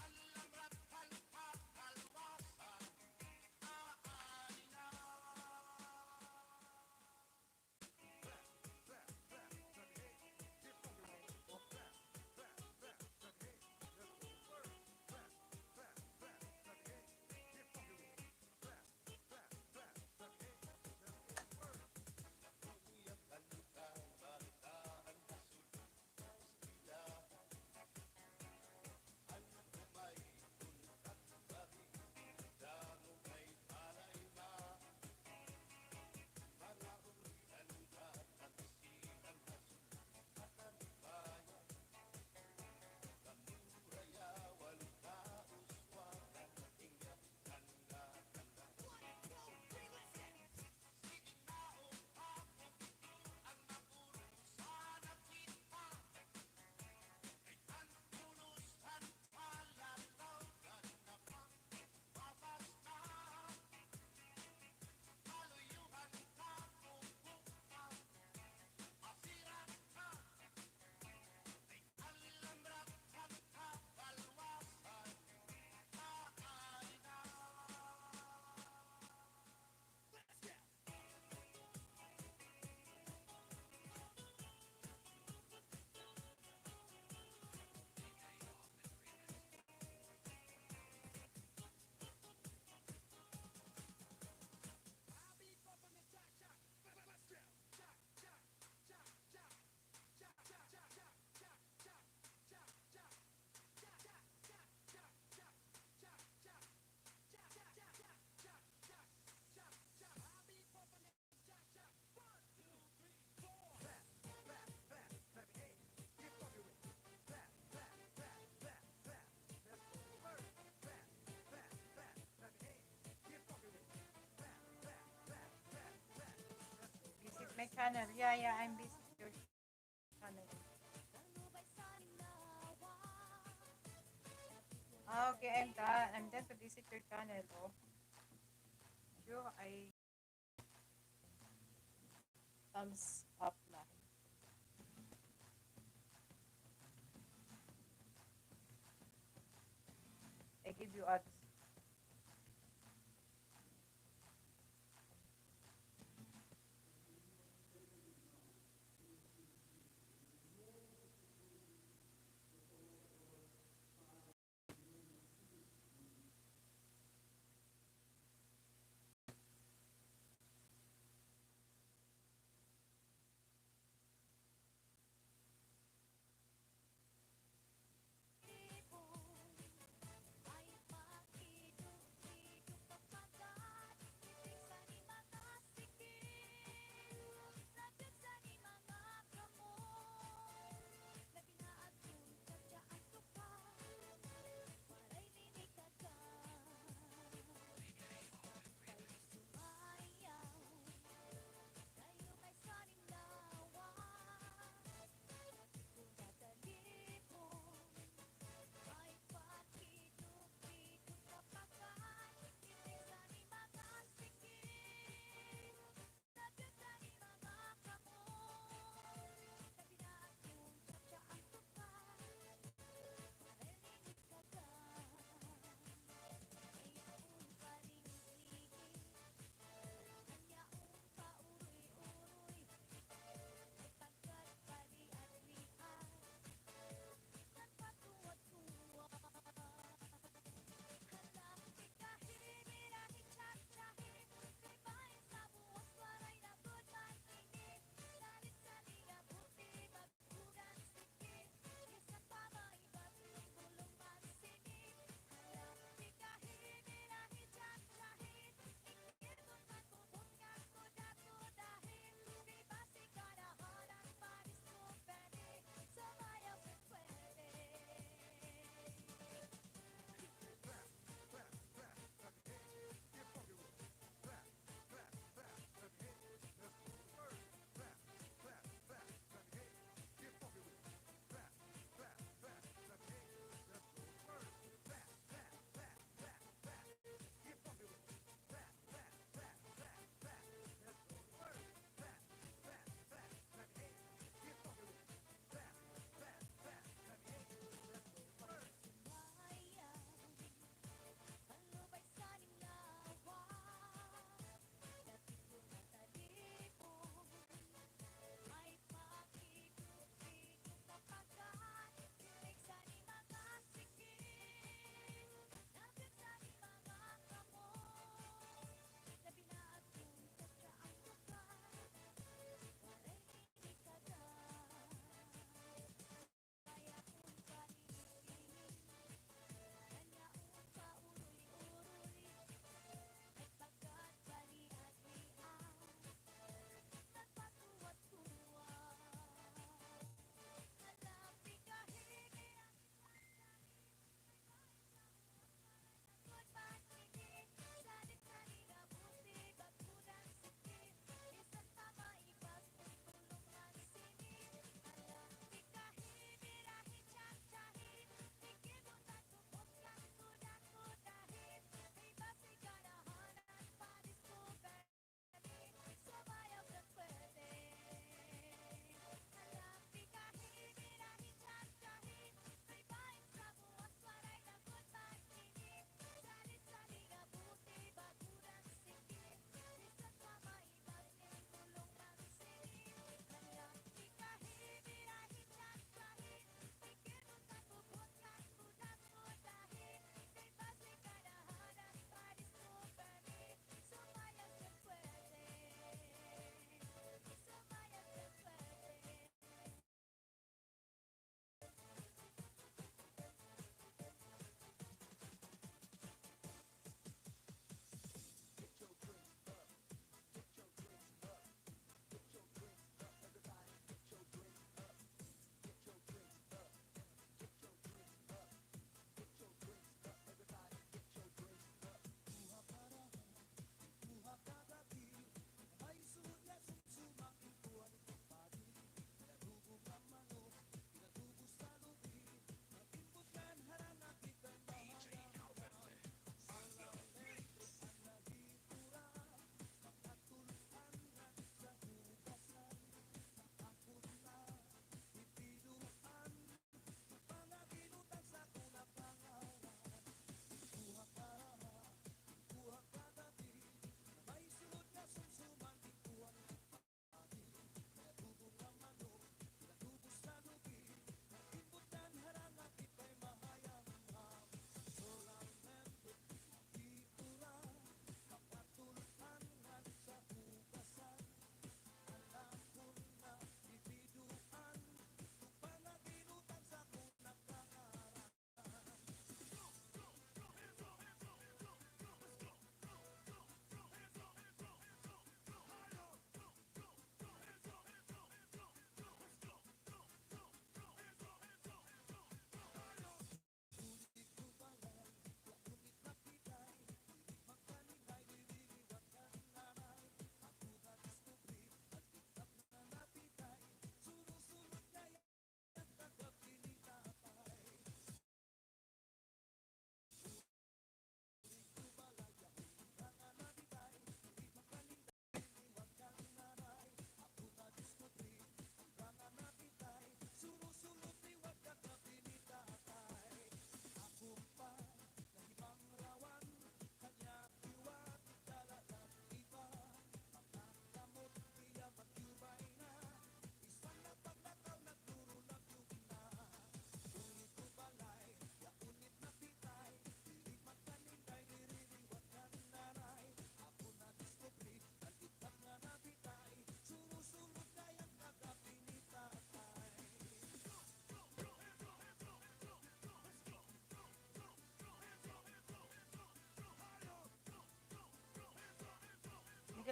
Visit my channel. Yeah, I'm visit your channel. Okay, I'm done. I'm done to visit your channel. Oh, sure, I thumbs up na. I give you ads.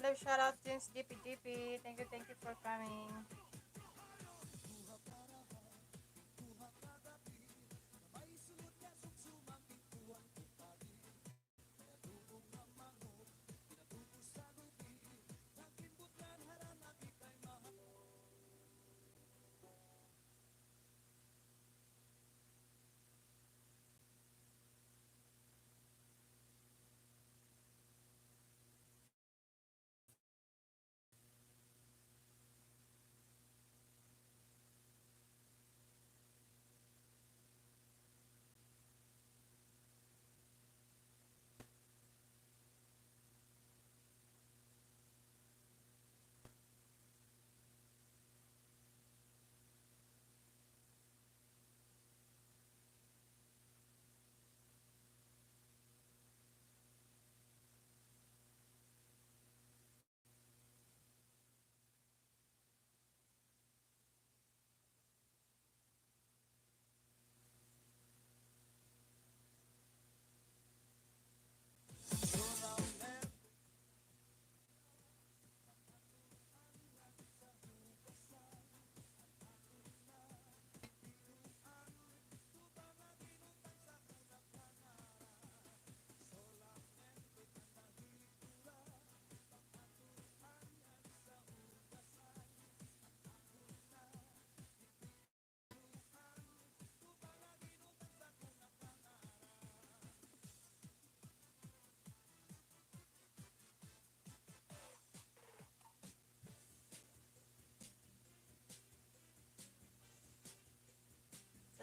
love shout out since GP. Thank you for coming.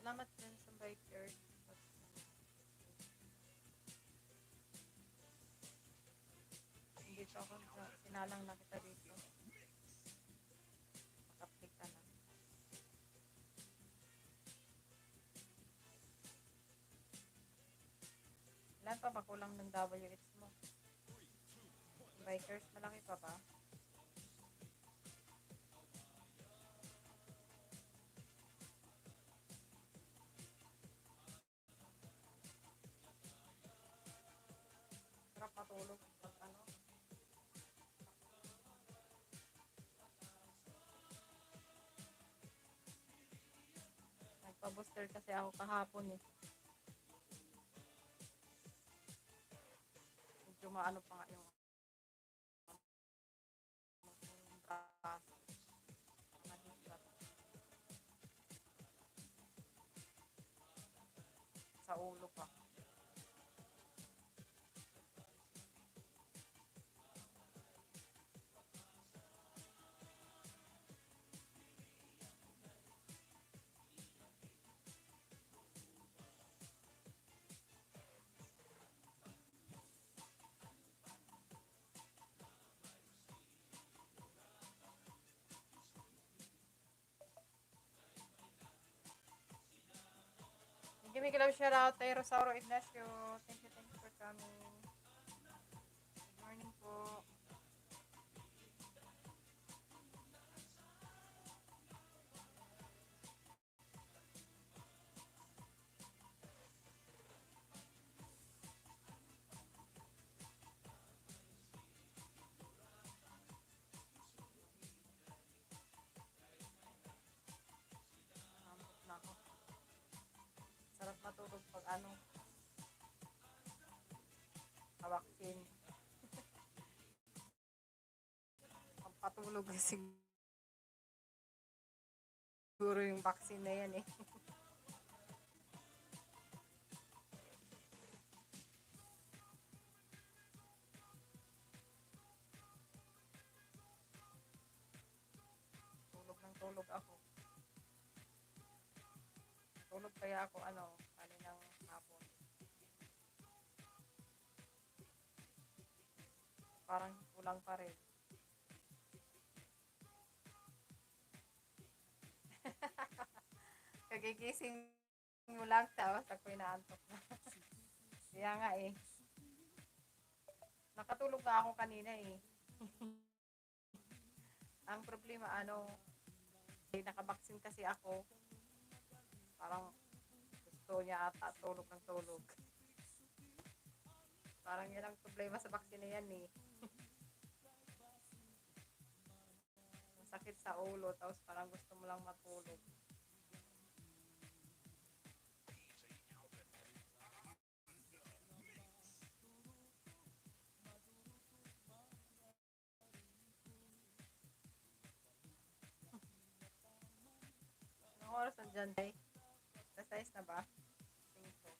Salamat din sa biker. Dito ako, sinalang na kita dito. Makaplik ka na. Ilan pa ba kulang ng WH mo? Bikers, malaki pa ba? Sarap matulog pag ano. Nagpa-booster kasi ako kahapon eh. Medyo maano pa nga yung braso. Mahirap. Sa ulo pa. Give me a love shout out kay Rosauro Ignacio. Thank you for coming. Good morning po. Nambot na ako. Sarap matulog pag ano, ka-vaccine. Pampatulog siguro yung vaccine na yan eh. Tulog ng tulog ako. Tulog kaya ako ano, kaninang hapon. Parang kulang pa rin. Kagigising mo lang tapos ako inaantok na. Kaya nga eh. Nakatulog na ako kanina eh. Ang problema ano, nakabaksin kasi ako. Parang gusto niya ata tulog ng tulog. Parang yan ang problema sa vaccine na yan eh. sakit sa ulo, tapos parang gusto mo lang matulog. Anong oras na dyan, Day? Exercise na ba? 5.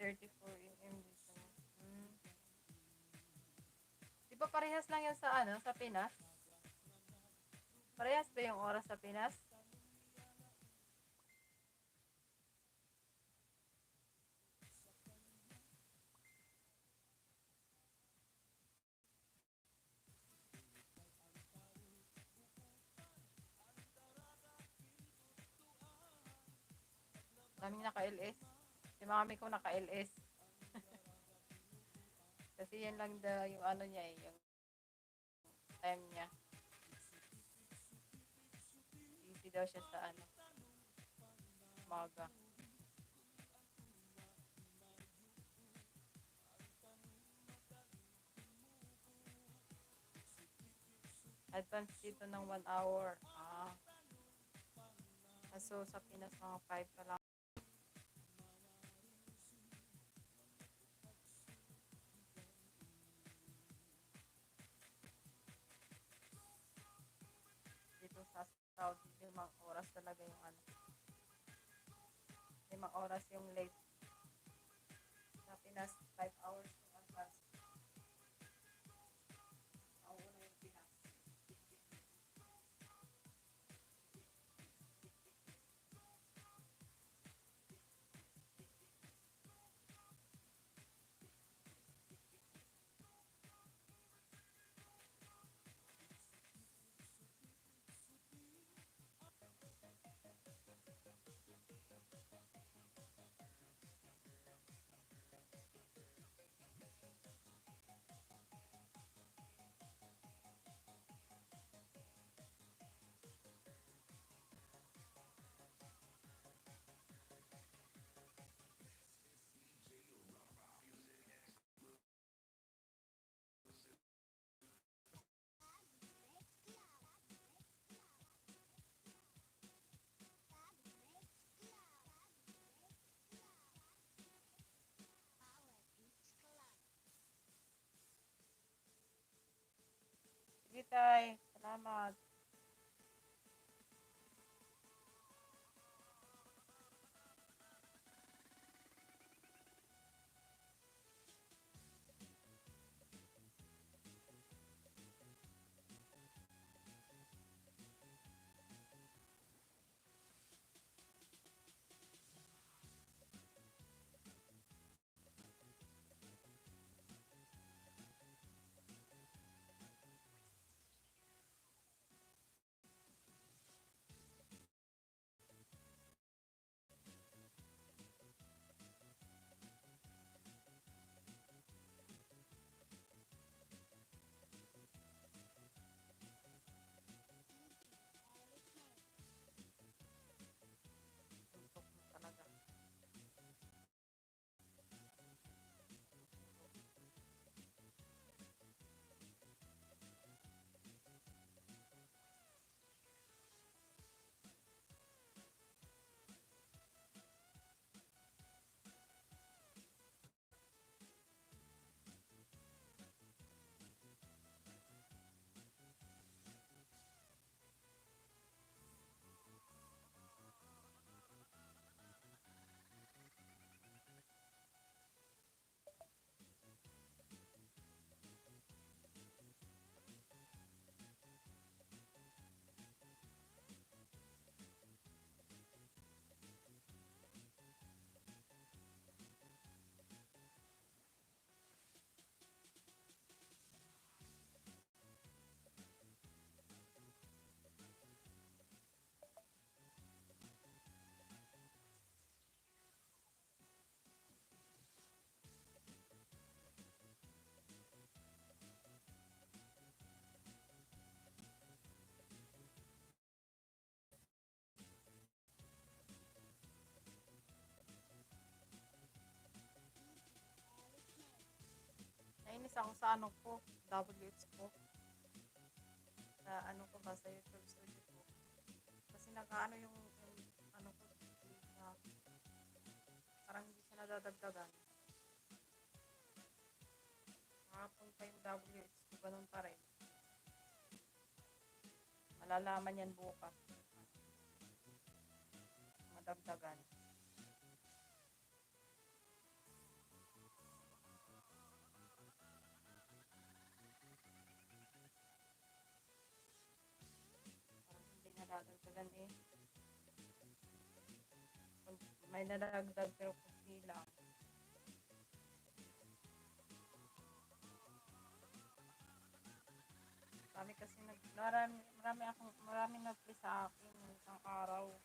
34 AM dito. Hmm. Di ba parehas lang yan sa ano, sa Pinas? Parehas ba yung oras sa Pinas? Daming naka-LS. Si mami ko naka-LS. Kasi yan lang yung ano niya eh, yung time niya. Easy daw siya sa ano, umaga. Advance dito ng 1 hour. Kaso sa Pinas mga 5 pa lang. Dito sa Saudi, 5 oras talaga yung ano. 5 oras yung late. Sa Pinas, 5 hours yung advance. Nauna yung Pinas. Sige, tay. Salamat. na-please ako sa ano ko, WH ko. Sa ano ko ba, sa YouTube studio ko. Kasi nakaano yung ano ko, na, parang hindi siya nadadagdagan. Nakapunta yung WH ko, ganun pa rin. Malalaman yan bukas. Madagdagan. Parang hindi nadadagdagan eh. May nadagdag pero kunti lang. Marami kasi marami nag-play sa akin ng isang araw.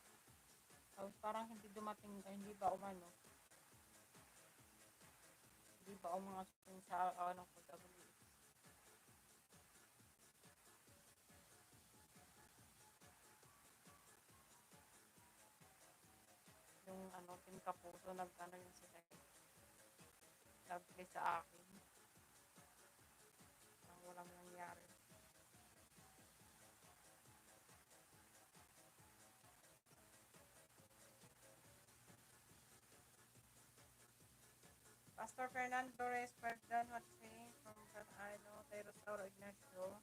Tapos parang hindi dumating, hindi ba umano? Hindi ba umangas yung sa ano ko WH? Yung ano, Team Kapuso, nag-ano yun sila. Nag-play sa akin. Parang walang nangyari. Pastor Fernando Reyes Pagdan watching from Rosauro Ignacio.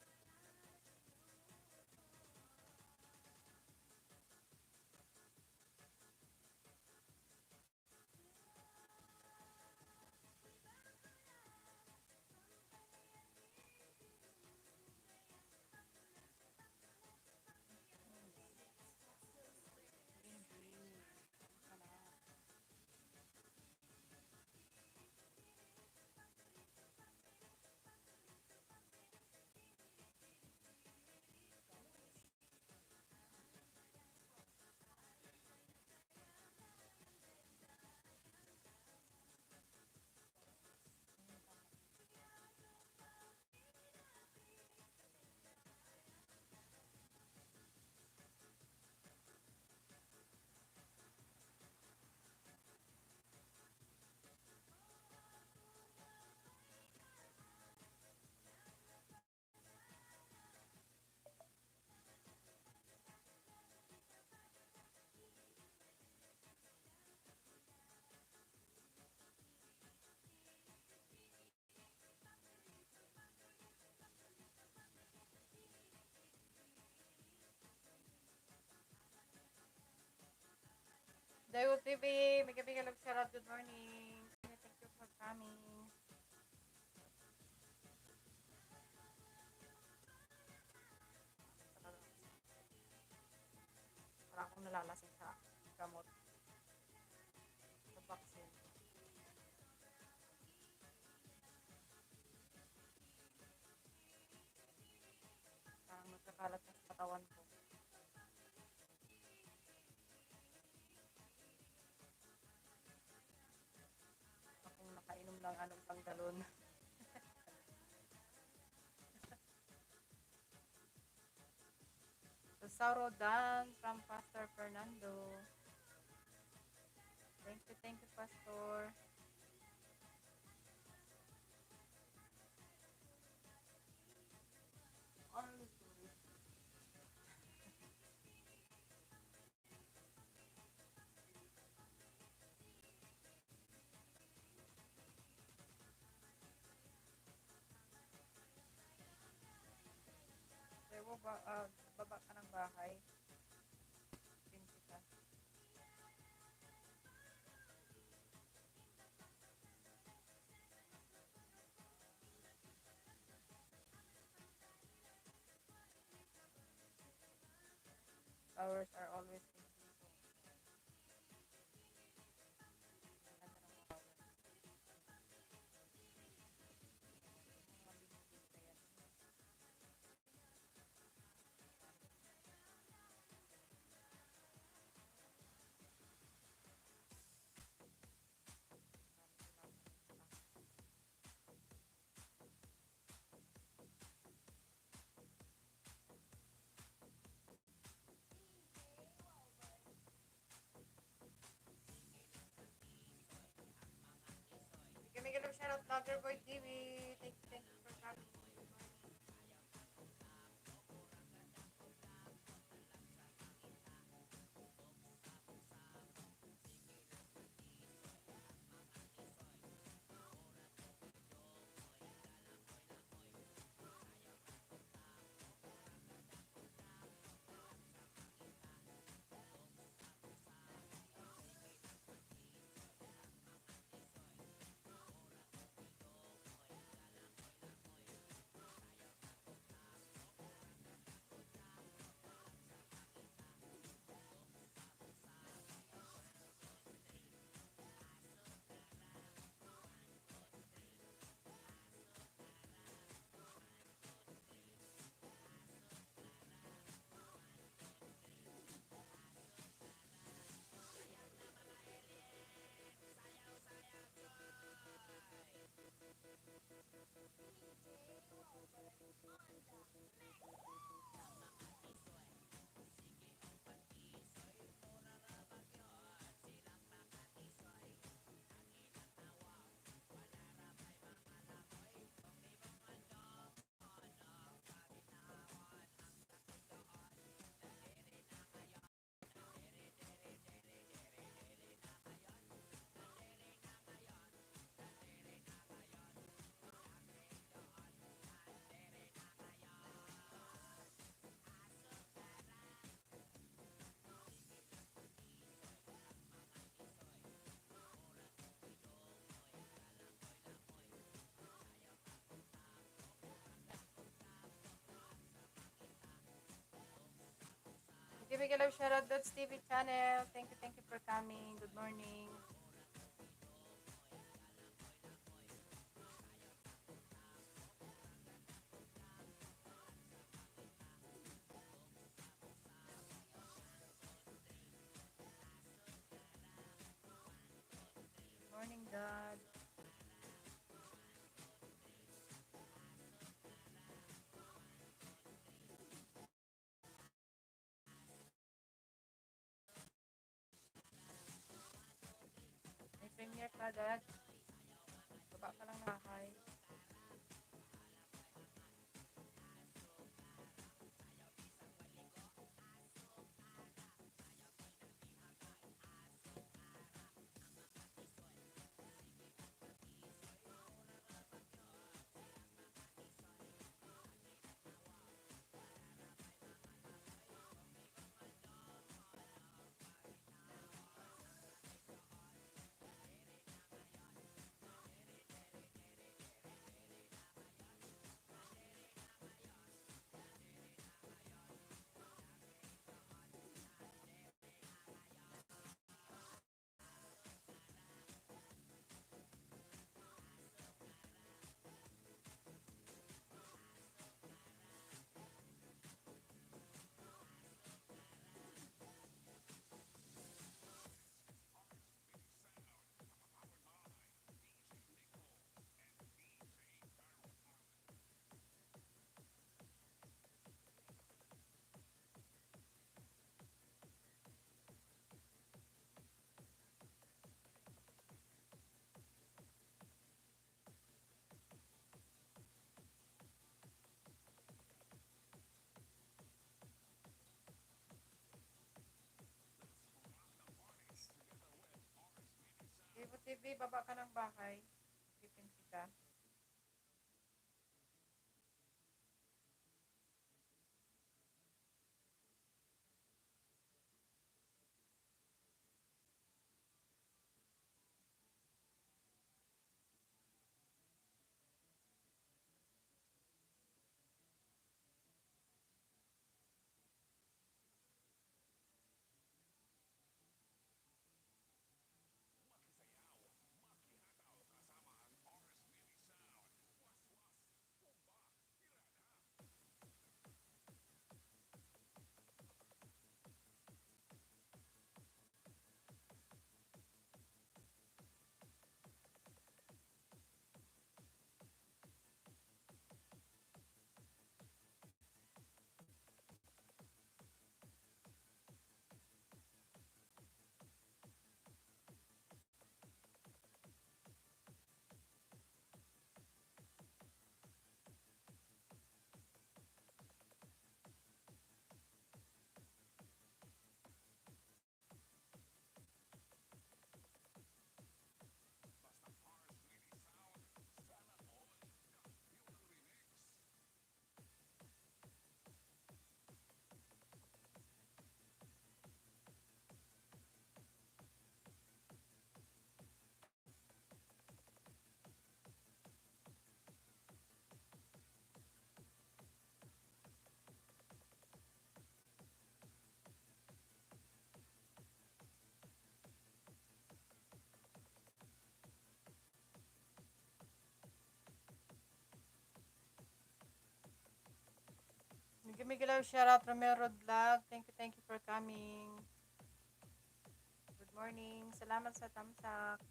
Dayo TV, mega love shout good morning. Thank you for coming. Para akong nalalasing sa gamot. Sa vaccine. Parang nagkakalat na sa katawan ko. Akong nakainom ng anong panggalon. Rosauro Dan from Pastor Fernando. Thank you, Pastor. Baba ka ng bahay. Pinsi ka. Flowers are always in season. Ang ganda ng flower. Mga binibig ka yan. Mega love shout out Vlogger Boy TV. Thank Give me a love shout out. That's TV channel. Thank you for coming. Good morning. Morning, Dad. May premiere ka, Dad. Baba ka lang ng bahay. Vivo TV, baba ka ng bahay. Pipinsi ka. Give me a love shout out. Romero Vlog. Thank you for coming. Good morning. Salamat sa tamsak.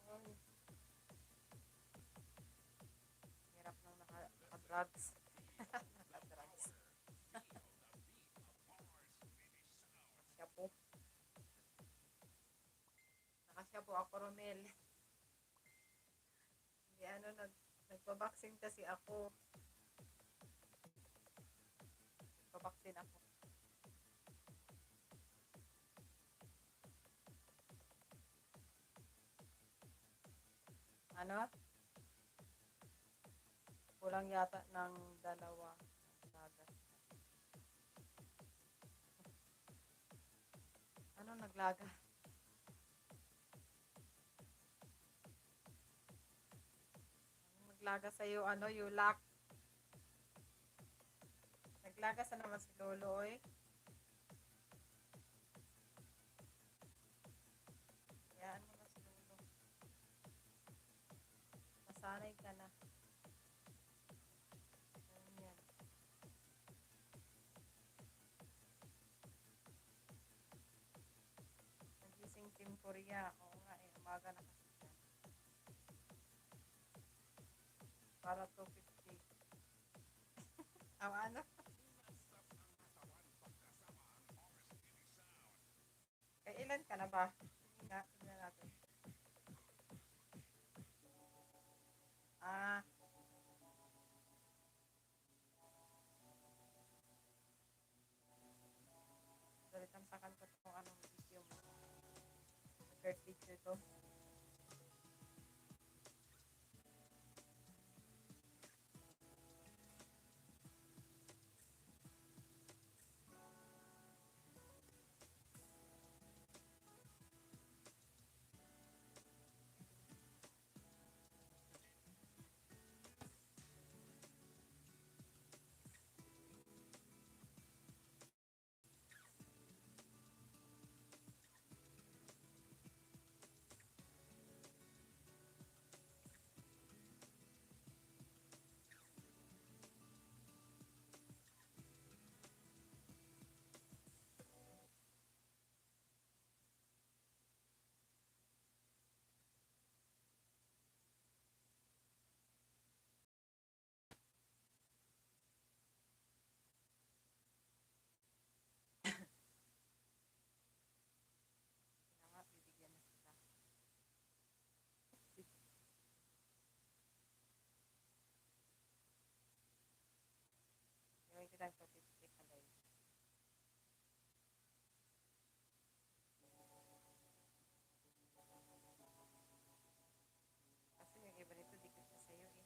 Ay, hirap nang naka-drugs. Naka-drugs. Shabu. Nakashabu ako, Romel. Hindi ano, nagpa-vaccine kasi ako. Nagpa-vaccine ako. Ano? Kulang lang yata ng dalawa. Naglagas. Ano naglaga? Naglaga sa'yo, ano, Yulak. Naglagas na naman si Lolo, eh. Hayaan mo na si Lolo. Masanay ka na. Ganyan. Nagising Team Korea. Oo nga, eh. Umaga na kasi siya. Para 2:50. Ano? Kailan ka na ba? Sige nga, tignan natin. Ah, dalitamsakan ko itong anong video mo. Third video to. Kaya nga, bibigyan na kita. Gawin kita 250 kalay. Kasi yung iba nito, dikit na sa'yo, eh.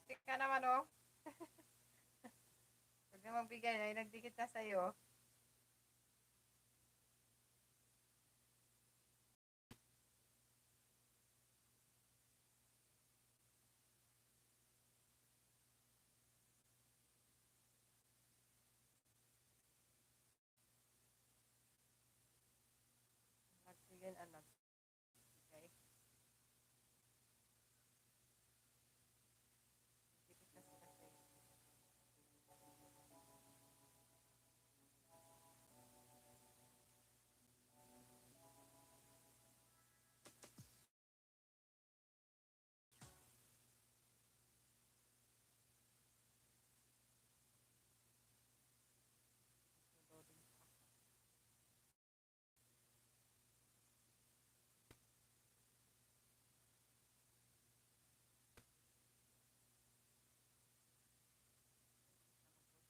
Kapit ka naman, oh. Huwag na magbigay na, nagdikit na sa'yo. Nagbigay, anak. Okay. Dikit na sila sa'yo. Loading pa.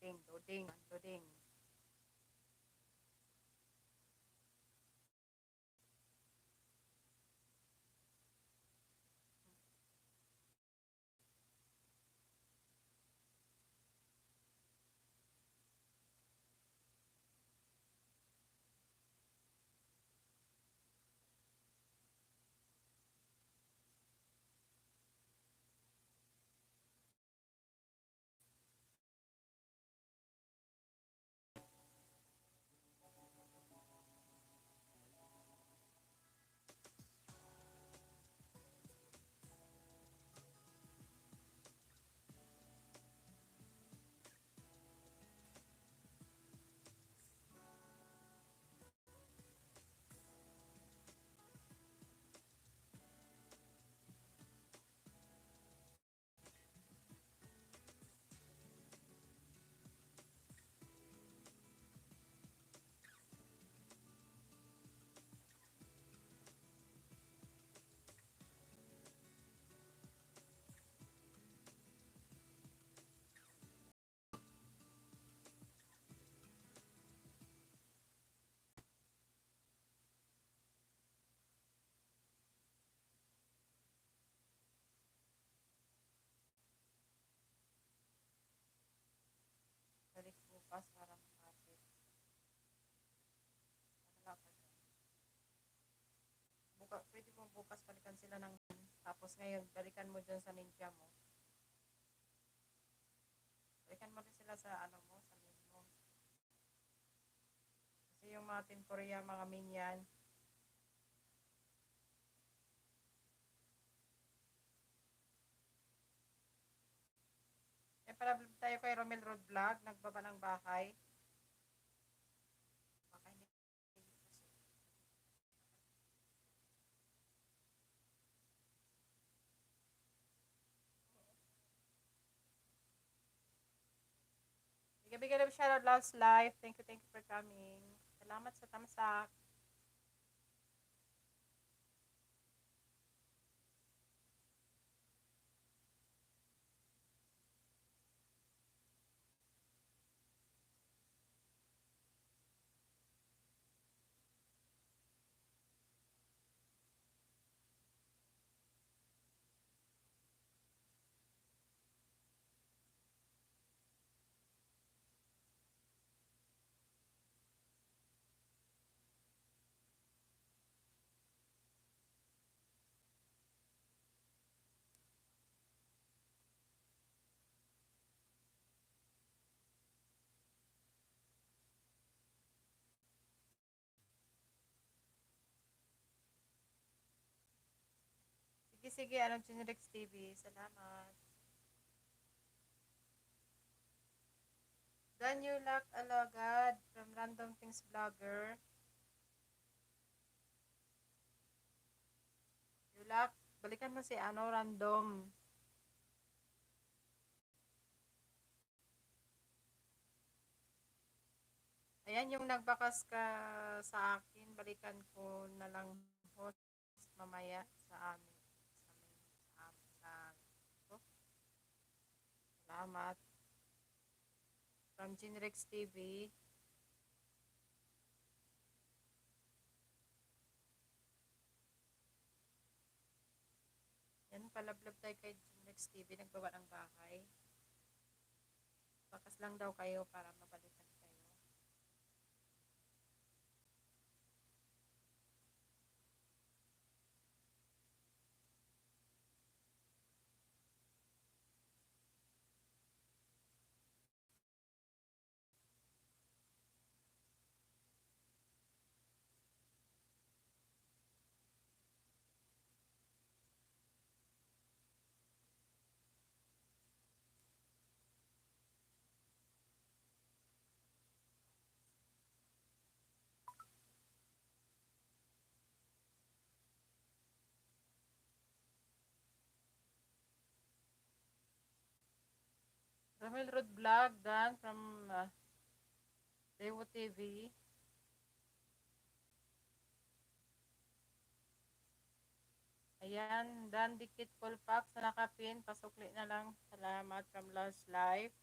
Loading, loading, loading. bukas balikan sila ng tapos ngayon balikan mo dyan sa ninja mo. Balikan mo rin sila sa ano mo, sa main mo. Kasi yung mga temporya, mga minion, eh para tayo kay Romel Road Vlog, nagbaba ng bahay. Baka hindi Bigay lang shoutout last live. Thank you for coming. Salamat sa tamsak. Sige, anong Genrex TV. Salamat. Danulak Alagad from Random Things Vlogger. Yulak, balikan mo si ano, random. Ayan yung nagbakas ka sa akin. Balikan ko na lang host mamaya sa amin. Sa Salamat. From Genrex TV. Yan, palablab tayo kay Genrex TV. Nagbaba ng bahay. Bakas lang daw kayo para mabalikan kayo. Ramil Road Vlog, Dan from Dewo TV. Ayan, Dan Dikit Full Pack sa nakapin. Pasukli na lang. Salamat from Last Life.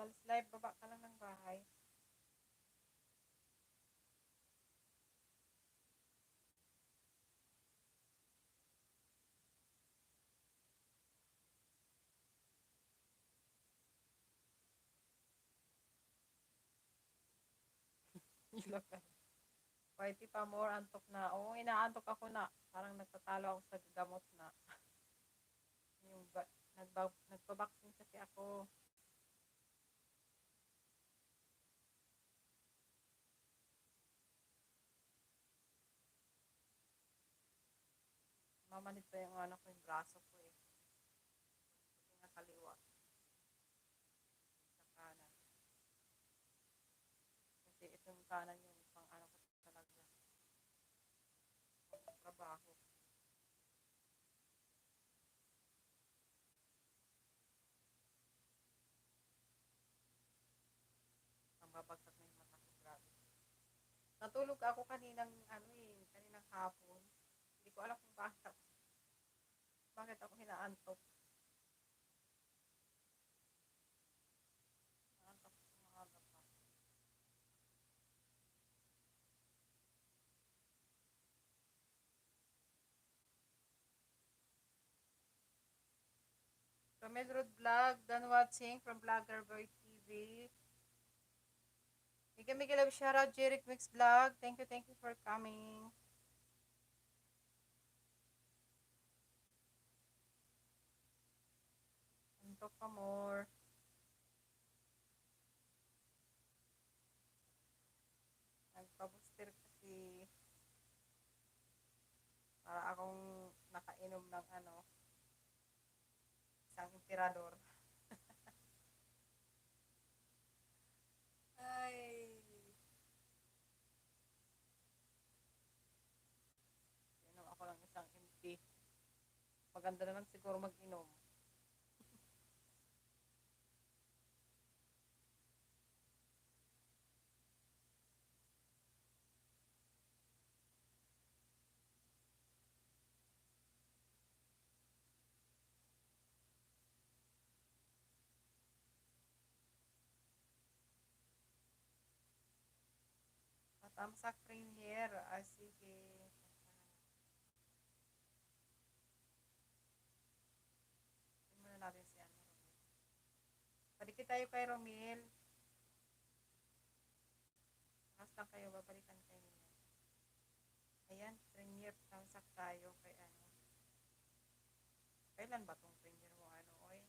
Last Life, baba ka lang ng bahay. Ilok ka. Whitey pa more, antok na. Oo, inaantok ako na. Parang nagtatalo ako sa gamot na. Yung nagpa-vaccine kasi ako. Mamanit pa yung ano ko, yung braso ko eh. Kasi nga kaliwa. Sa kanan. Kasi itong kanan yung pang ano ko talaga. Pang trabaho. Ang babagsak na yung mata ko. Grabe. Natulog ako kaninang ano eh, kaninang hapon. ko alam kung bakit ako hinaantok. Hinaantok sa maaga pa. Romel Road Vlog, done watching from Vlogger Boy TV. Miguel love shoutout, Jeric Mix Vlog. Thank you for coming. Antok pa more. Nagpa-booster kasi para akong nakainom ng isang emperador. Ay, inom ako ng isang empty. Maganda naman siguro mag-inom. Matamsak premier. Ah, sige. Tingnan muna natin si ano. Balik tayo kay Romil. Lakas lang kayo, babalikan kayo niya. Ayan, premier. Tamsak tayo kay ano. Kailan ba tong premier mo ano, oy?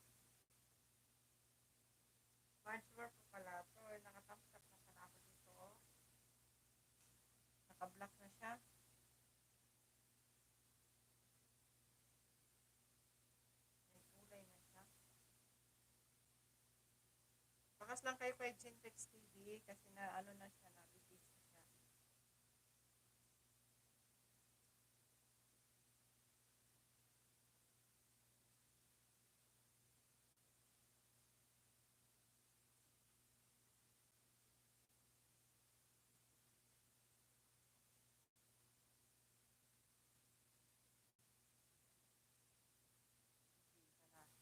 March 4 pa pala to. Nakatamsak na pala ako dito, oh. Naka-block na siya. May kulay na siya. Bakas lang kayo kay Gentex TV kasi na ano na siya, na-release na siya. Dito na. Dito tayo.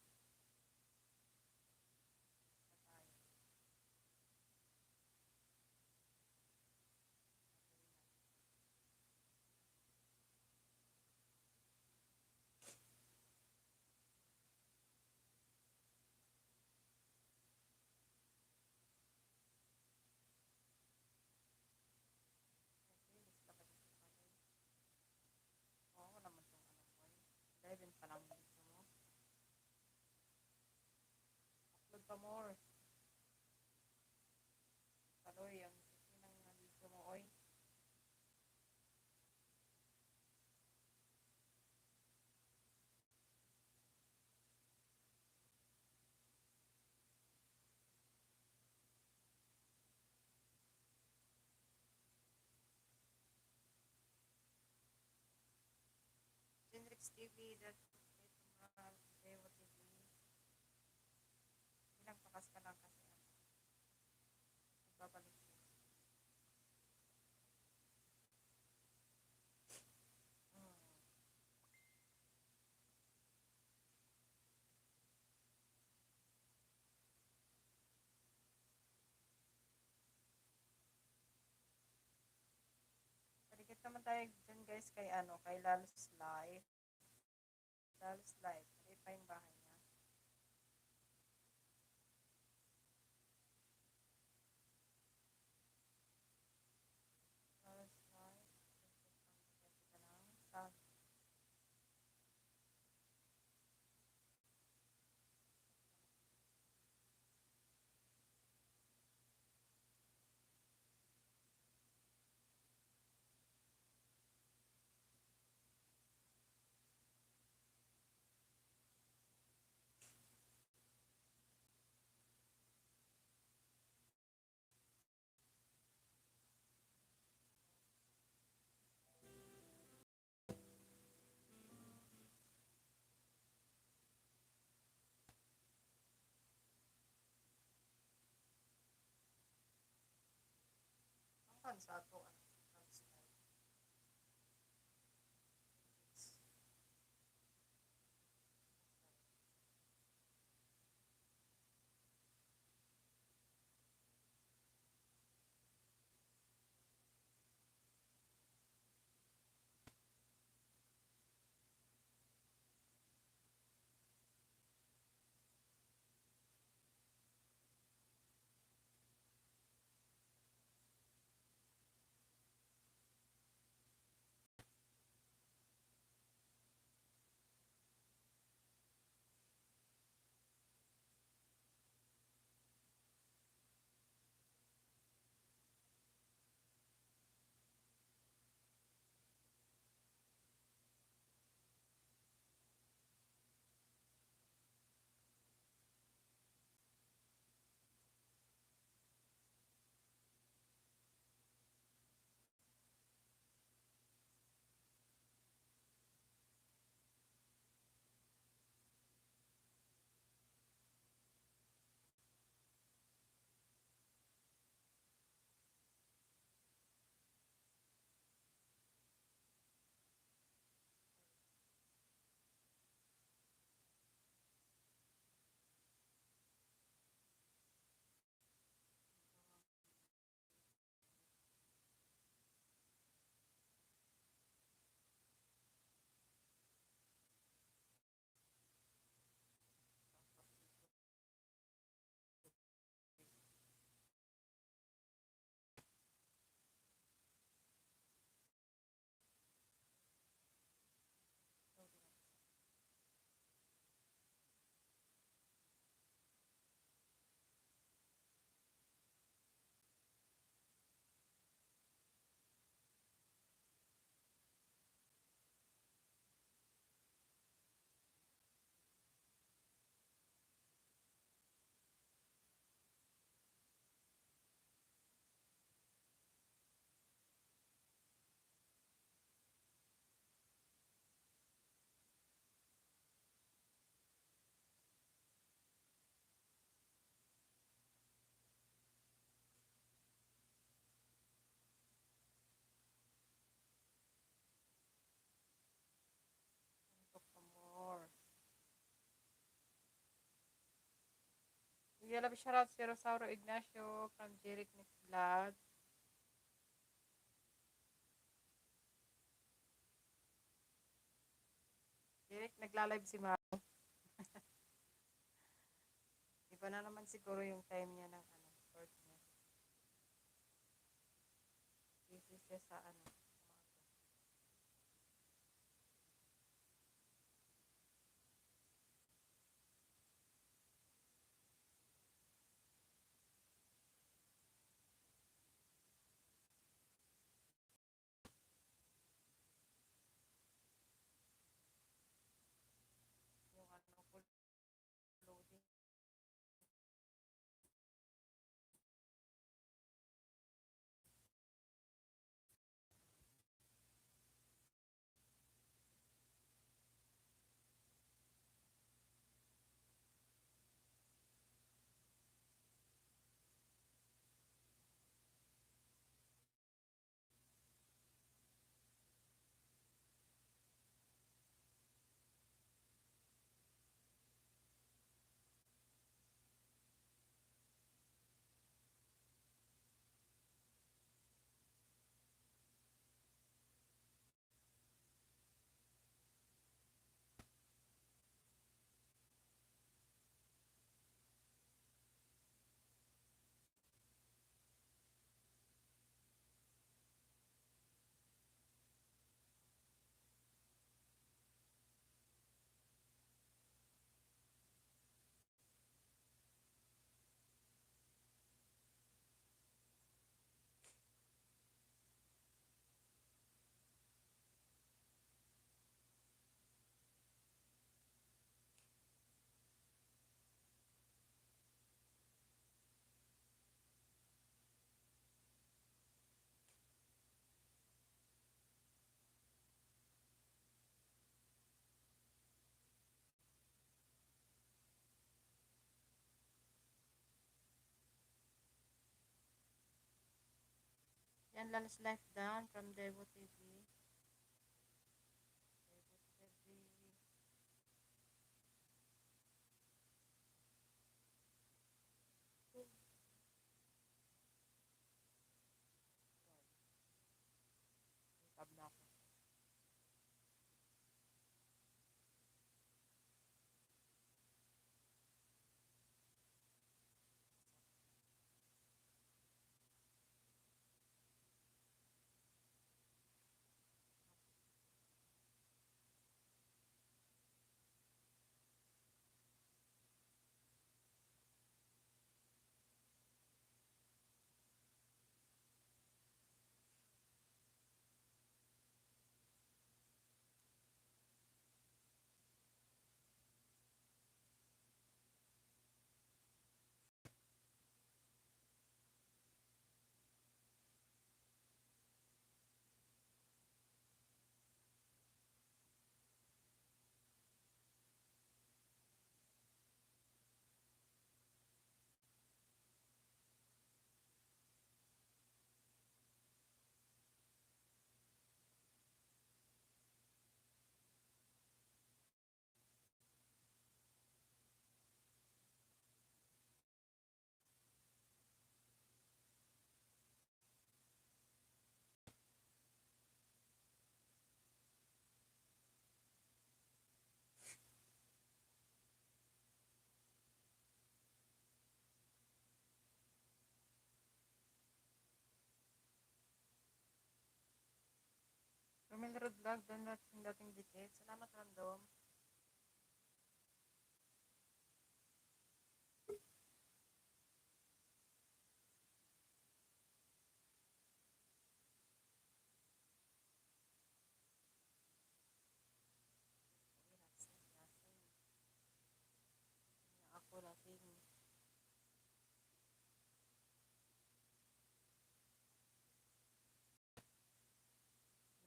Okay, lista pa dito pala. Oo naman tong ano ko, eh. 11 pa lang dito mo. Upload pa more. Kaloy, ang sikinang na dito mo, oy. Genrix TV, that's Dewa TV. Ilang pakas ka lang kasi ano. Nagbabalik siya. Hmm. Paligid naman tayo dyan guys kay ano, kay Lalus Live. Lalus Live. Maliit pa yung bahay niya. Lalus Live. Teka lang. Saan? Ang kansa to. Ano? Lalus Live. Yellow shoutout si Rosauro Ignacio from Jeric Next Vlog. Jeric, nagla-live si Maro. Iba na naman siguro yung time niya ng work niya. Busy siya sa yung loading. Yan, last life done from Devo TV. Devo TV. Tab na ako. Romel Road Vlog, download yung dating details. Salamat, Random. Ako lasing.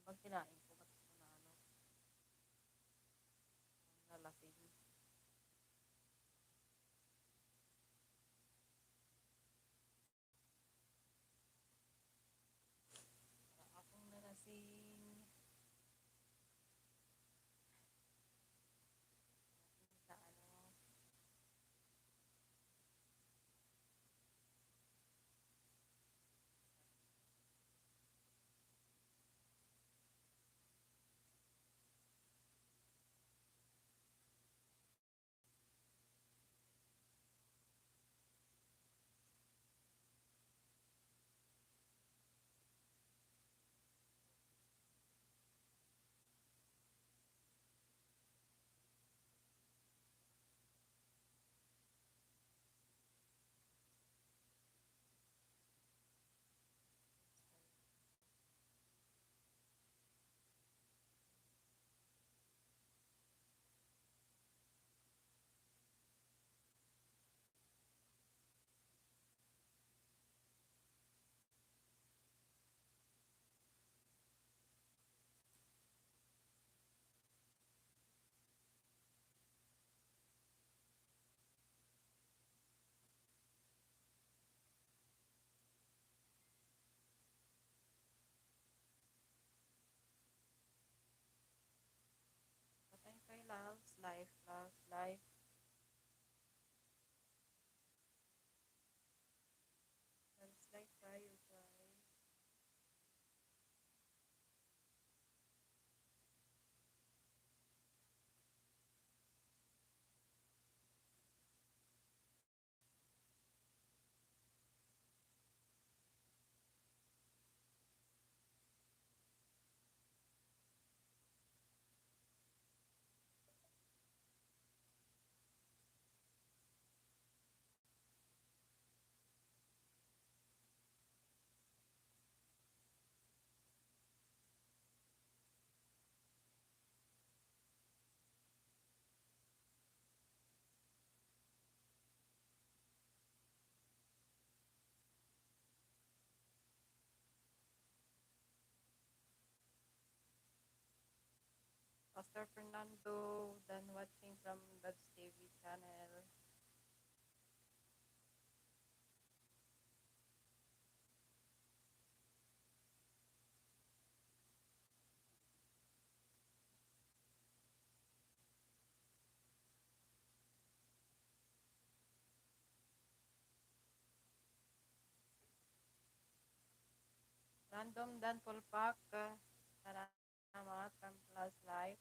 Pag kinain ko, ba't ko na nalasing. Para akong nalasing. Sa Pastor Fernando, done watching from Dad's TV channel. Random Dan Pulpak, salamat from Plus Life.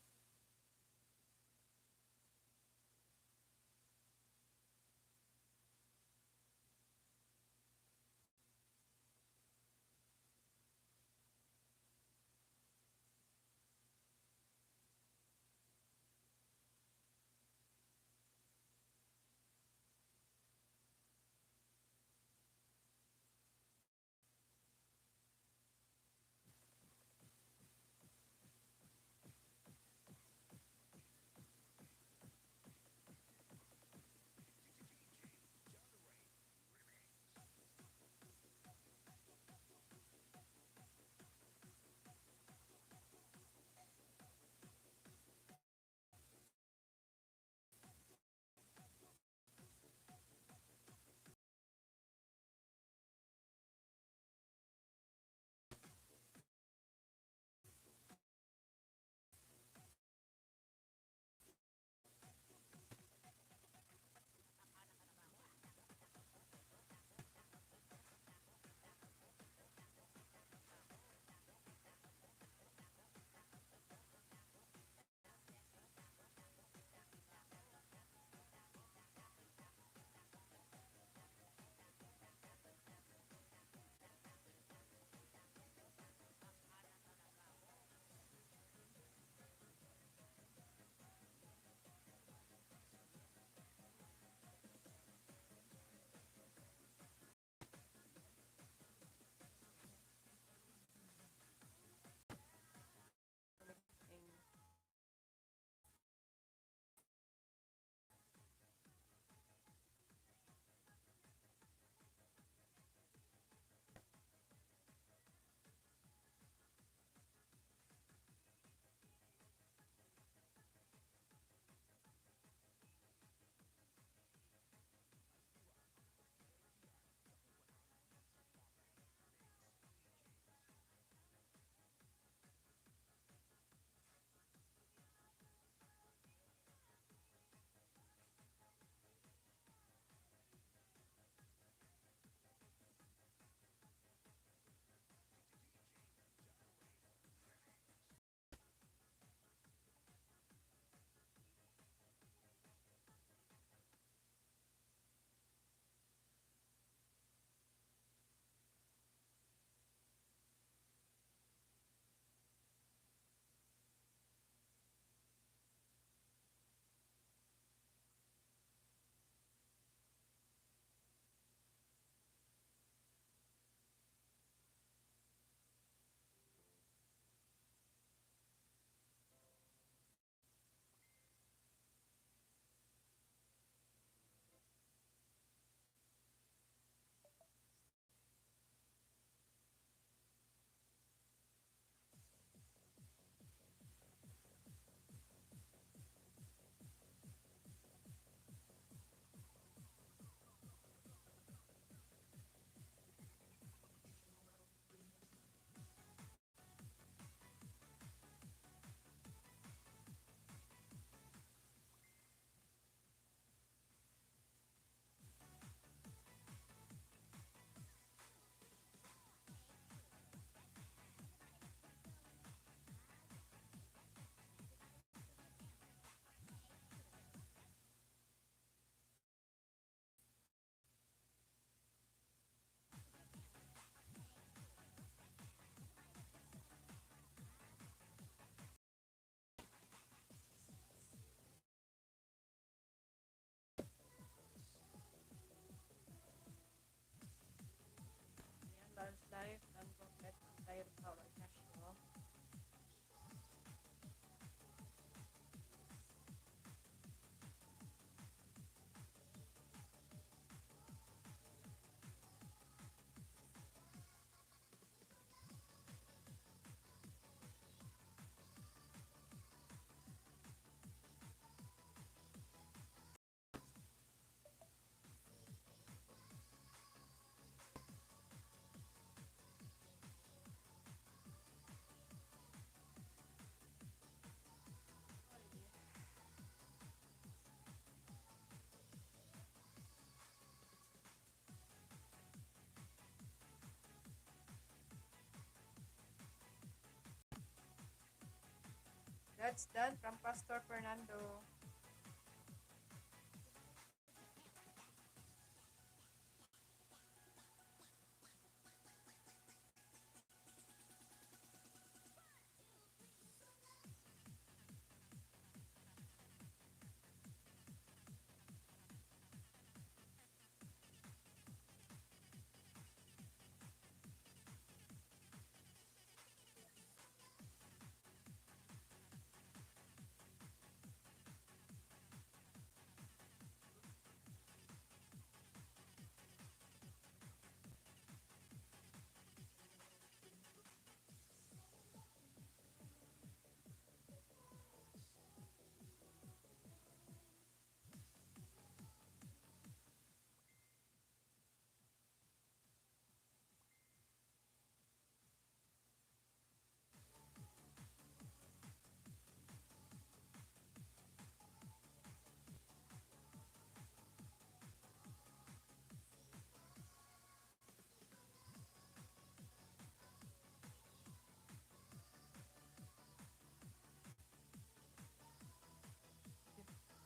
That's done from Pastor Fernando.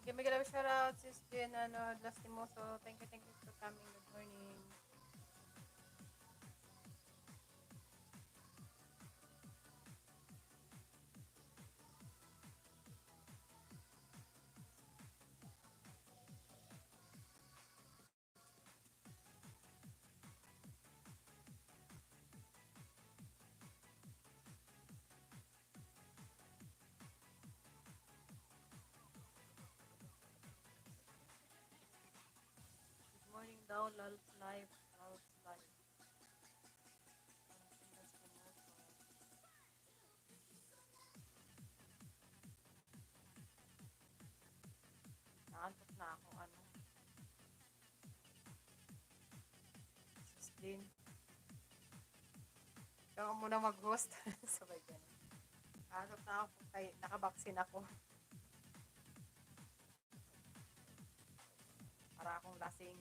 Give me a shout out, sis Jen, Lastimoso. Thank you for coming. Good morning. Good morning daw, Lal's Live. Lal's Live. Lastimoso. Naantok na ako, sis Jen. Ikaw muna mag-host. Sabay ganun. Naantok na ako kay nakabaksin ako. Para akong lasing.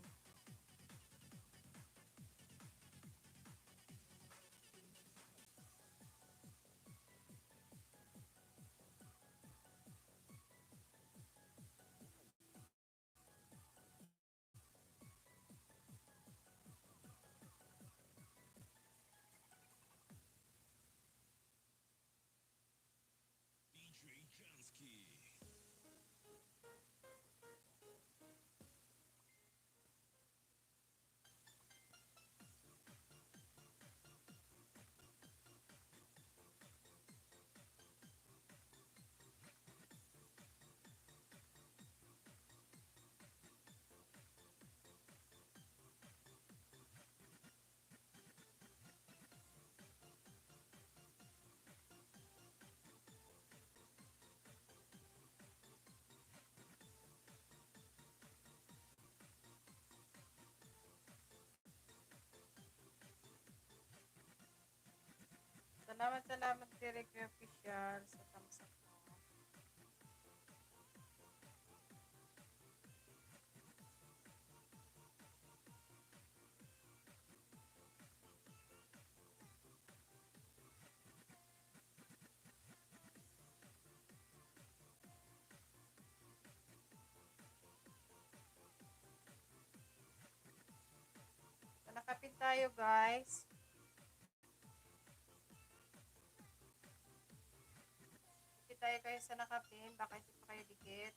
Salamat Derek Official sa thumbs up mo. So, nakapin tayo guys. Kapit tayo kayo sa nakapin. Baka hindi pa kayo dikit.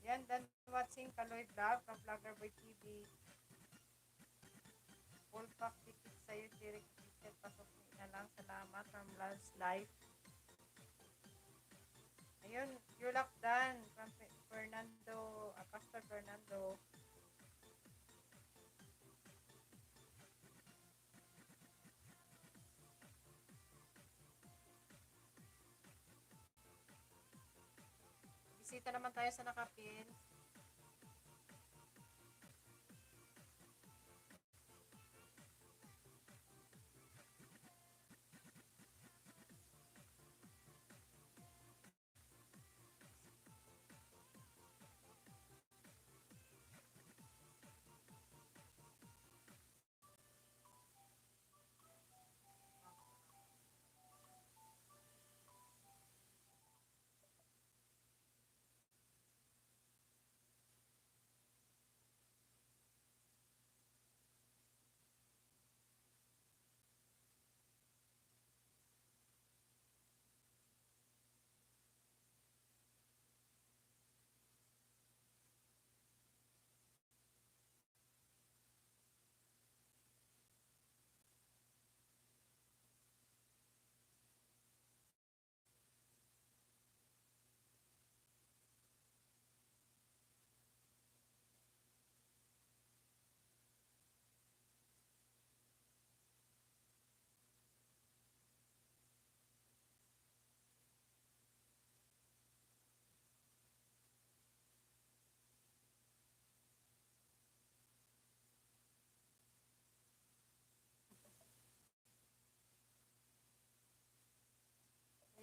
Yan, done watching Kaloy Vlog from Vlogger Boy TV. Full pack dikit sa'yo, Derek Official. Pasok na lang. Salamat from Lal's Live. Ayun, you're locked done from Fernando, Pastor Fernando. Bisita naman tayo sa nakapin.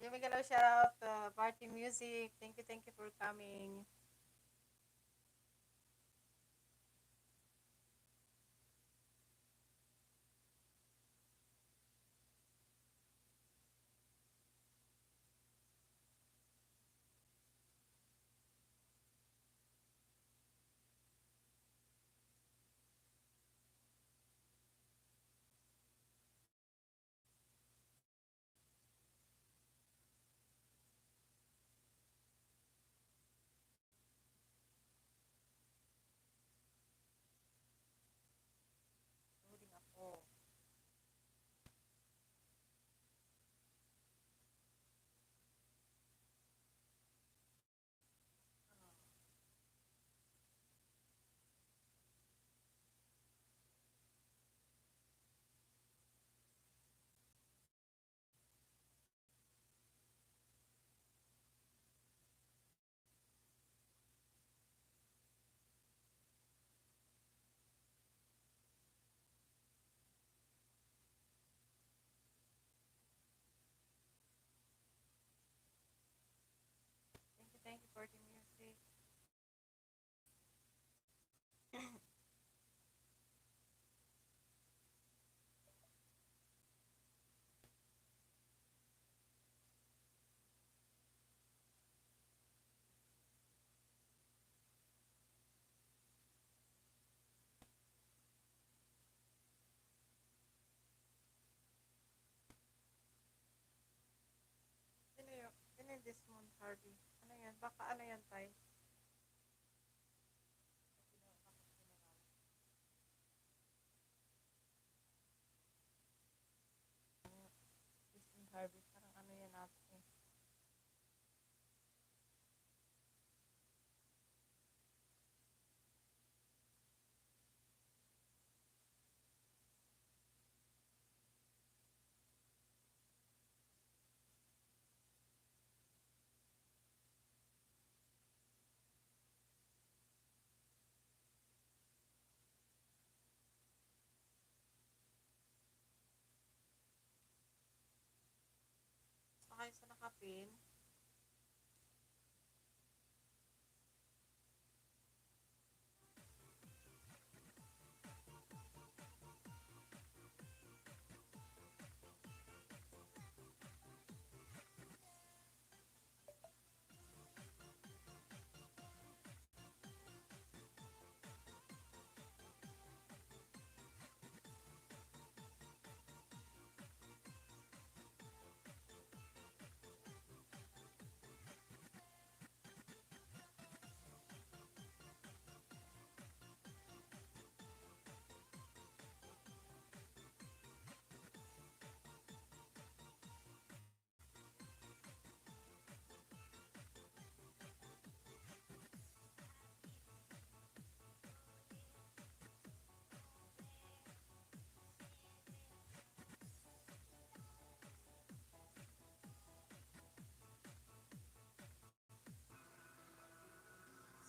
Give me a shout out Party Music. Thank you for coming. Loading ako. Thank you Party Music. Sino yung Desmond Harvey? Ano yan? Baka ano yan, Tay? Desmond Harvey, parang ano yan natin eh. Saka sa nakapin.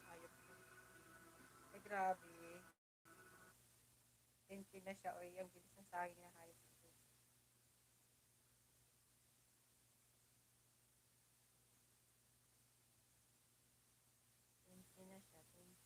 Sayop ko. Ay, grabe. 20 na siya. Oy, ang bilis ng saging na hayop ko. 20 na siya. 20.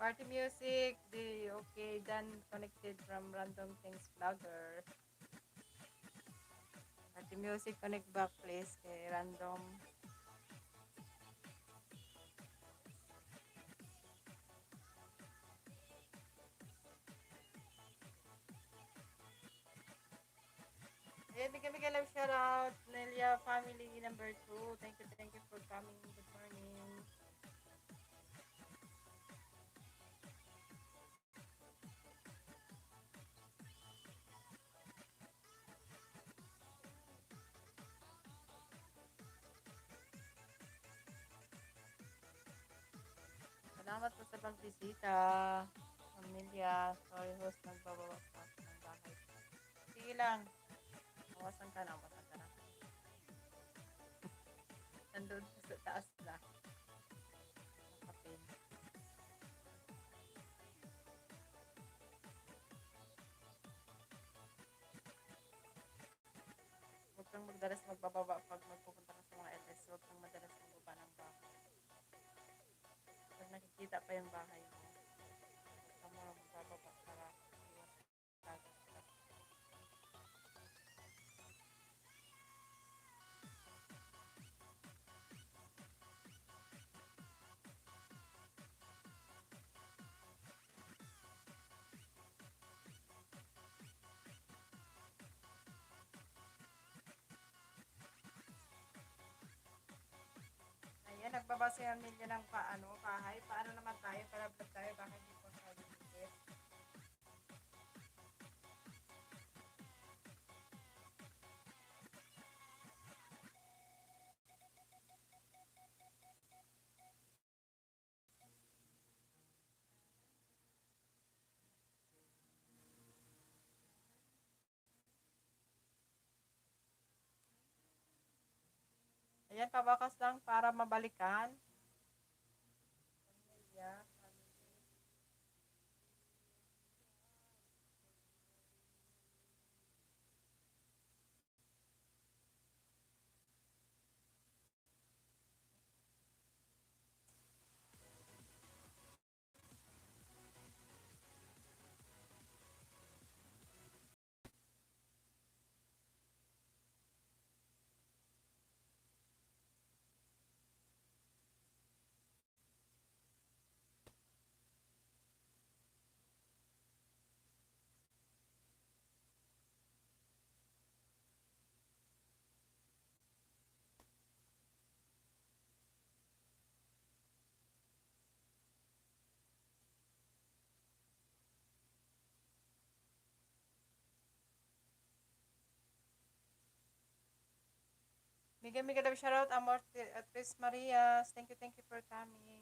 Party Music. Okay, done connected from Random Things Vlogger. Party Music, connect back please kay Random. Ayan, bigyan lang shout out. Nelia family number 2. Thank you for coming. Good morning. Salamat po sa pagbisita. Pamilya, sorry host, nagbababa pa ako ng bahay. Sige lang. Mawasan ka na, mawasan ka na. Nandun sa taas na. Nakapin. Huwag kang magdalas magbababa pag magpupunta ka sa mga LS. Huwag kang madalas magbaba ng bahay. Pag nakikita pa yung bahay mo, huwag kang mga magbababa para iwas tagas ka. Ayan, nagbabasa yung nila ng bahay. Paano naman tayo? Para vlog tayo, baka hindi po tayo bibigit. Ayan, pabakas lang para mabalikan. Pamilya, family. Mega love shoutout, Amor at Chris Marias. Thank you for coming.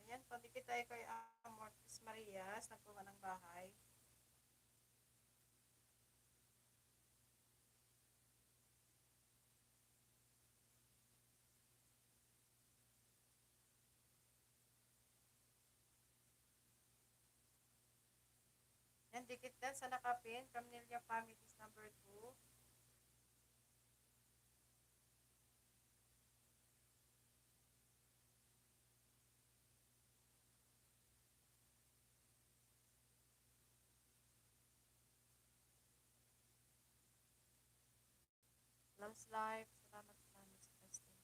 Ayan, pandikit tayo kay Amor at Chris Marias. Nagpunga ng bahay. Yan, dikit din sa nakapin. Pamilya Families number 2. Loves Life. Salamat sa testing.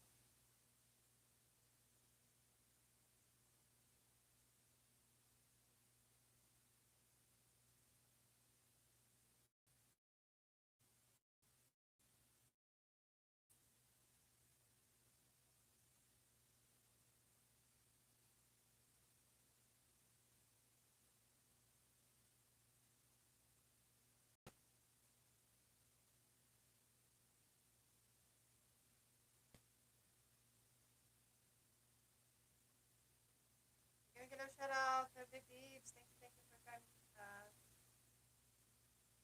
shout out, Kirby Peeps. Thank you for coming with us.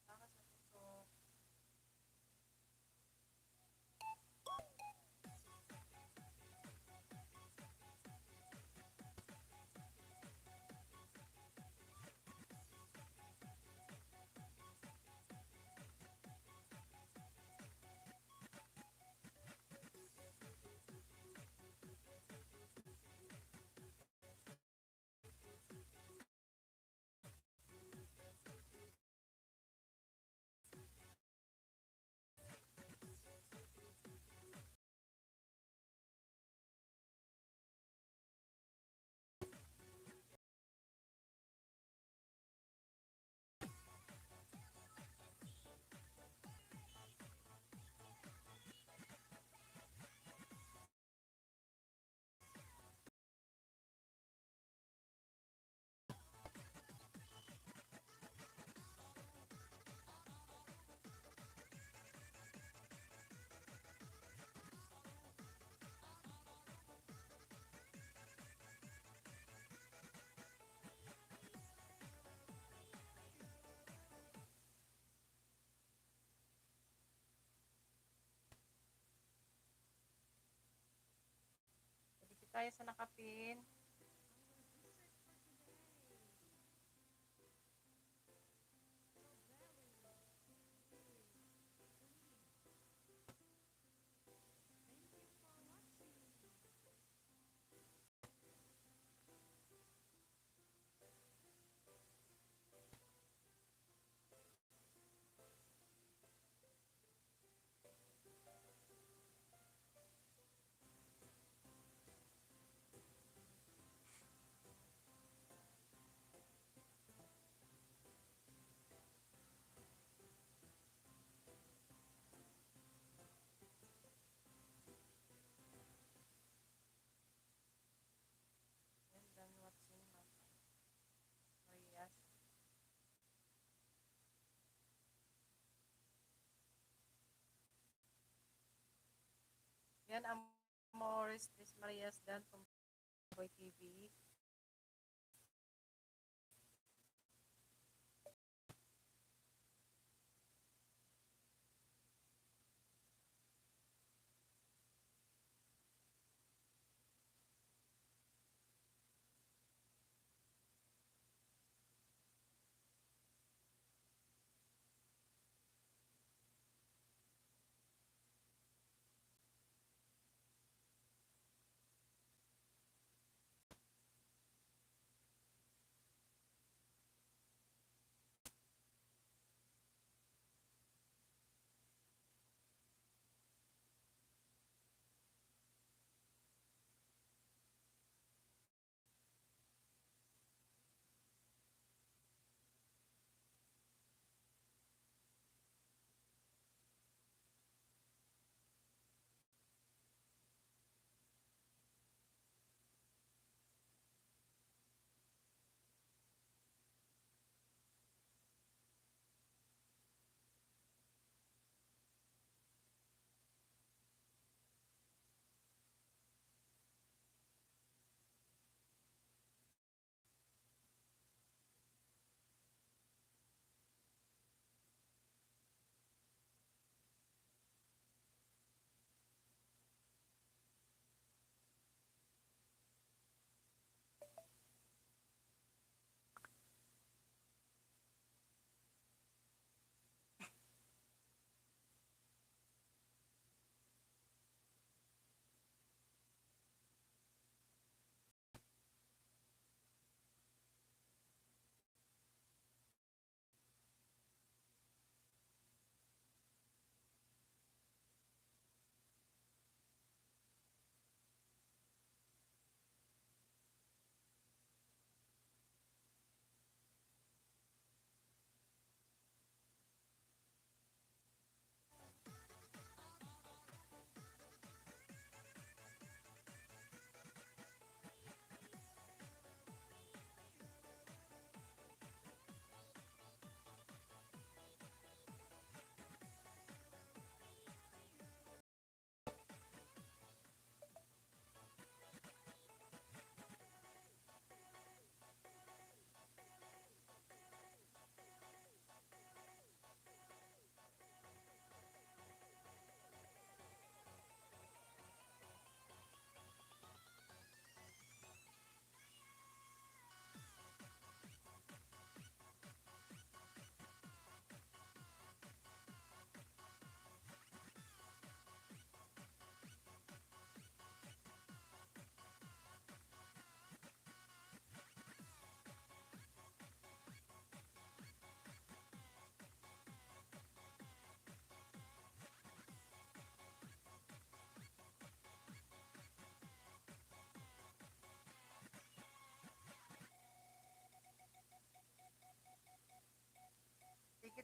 Salamat sa puso. Dito tayo sa nakapin. And then watching Marias. Yan ang Morris Tris Marias Dan from Boy TV.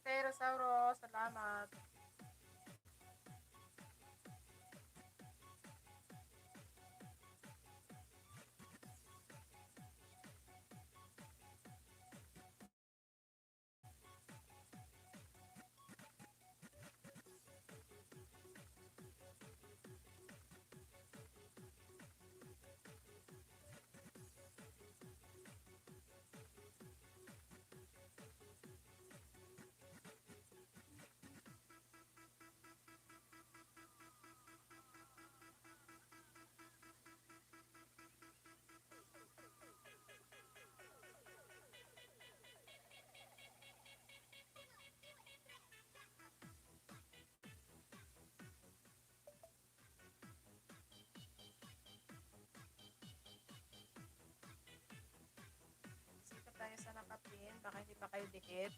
Rosauro. Salamat. Sikat tayo sa nakapin. Baka hindi pa kayo dikit.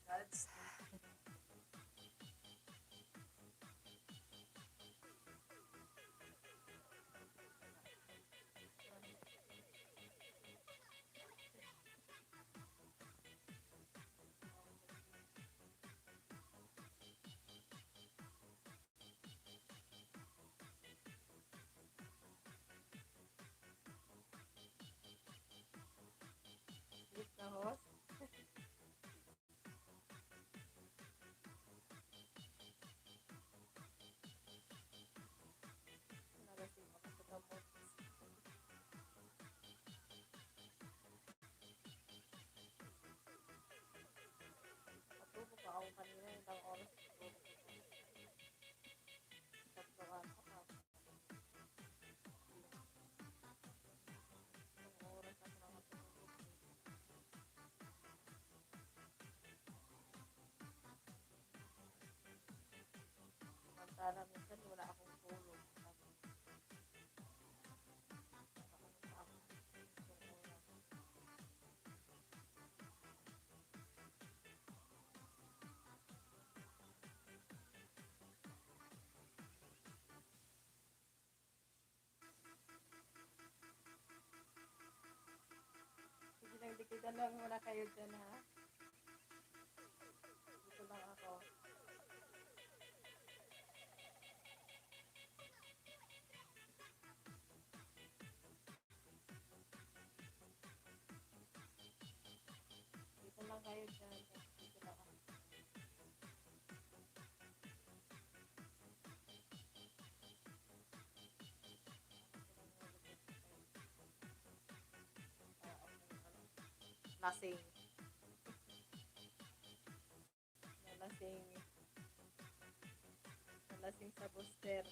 That's it na host. Narating ako sa gamot. Natulog pa ako kanina. Ilang oras natulog ako. Tatlong ata ka. Ilang oras ako nakatulog. Samantala minsan wala akong tulog. Tapos, nakaano pa ako. Tatlong oras. Sige lang, dikitan lang muna kayo dyan ha. Dito lang ako. Dito lang kayo dyan. Dito lang ako. Lasing. Nalasing. Nalasing sa booster.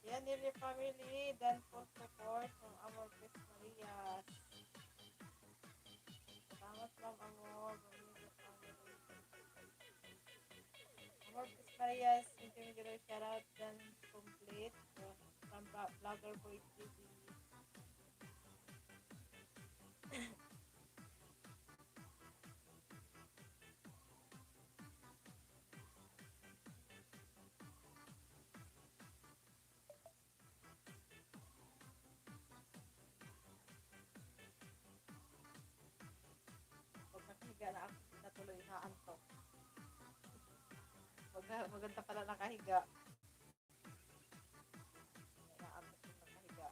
Yan, Nili family. Done for support from our Chris Marias. Salamat from Amor. Nili family. Amor Chris Marias. Intermediate shoutout. Done complete. From Vlogger Boy TV. Pag nakahiga na ako, natuloy na antok. Maganda pala nakahiga. Naantok yung nakahiga.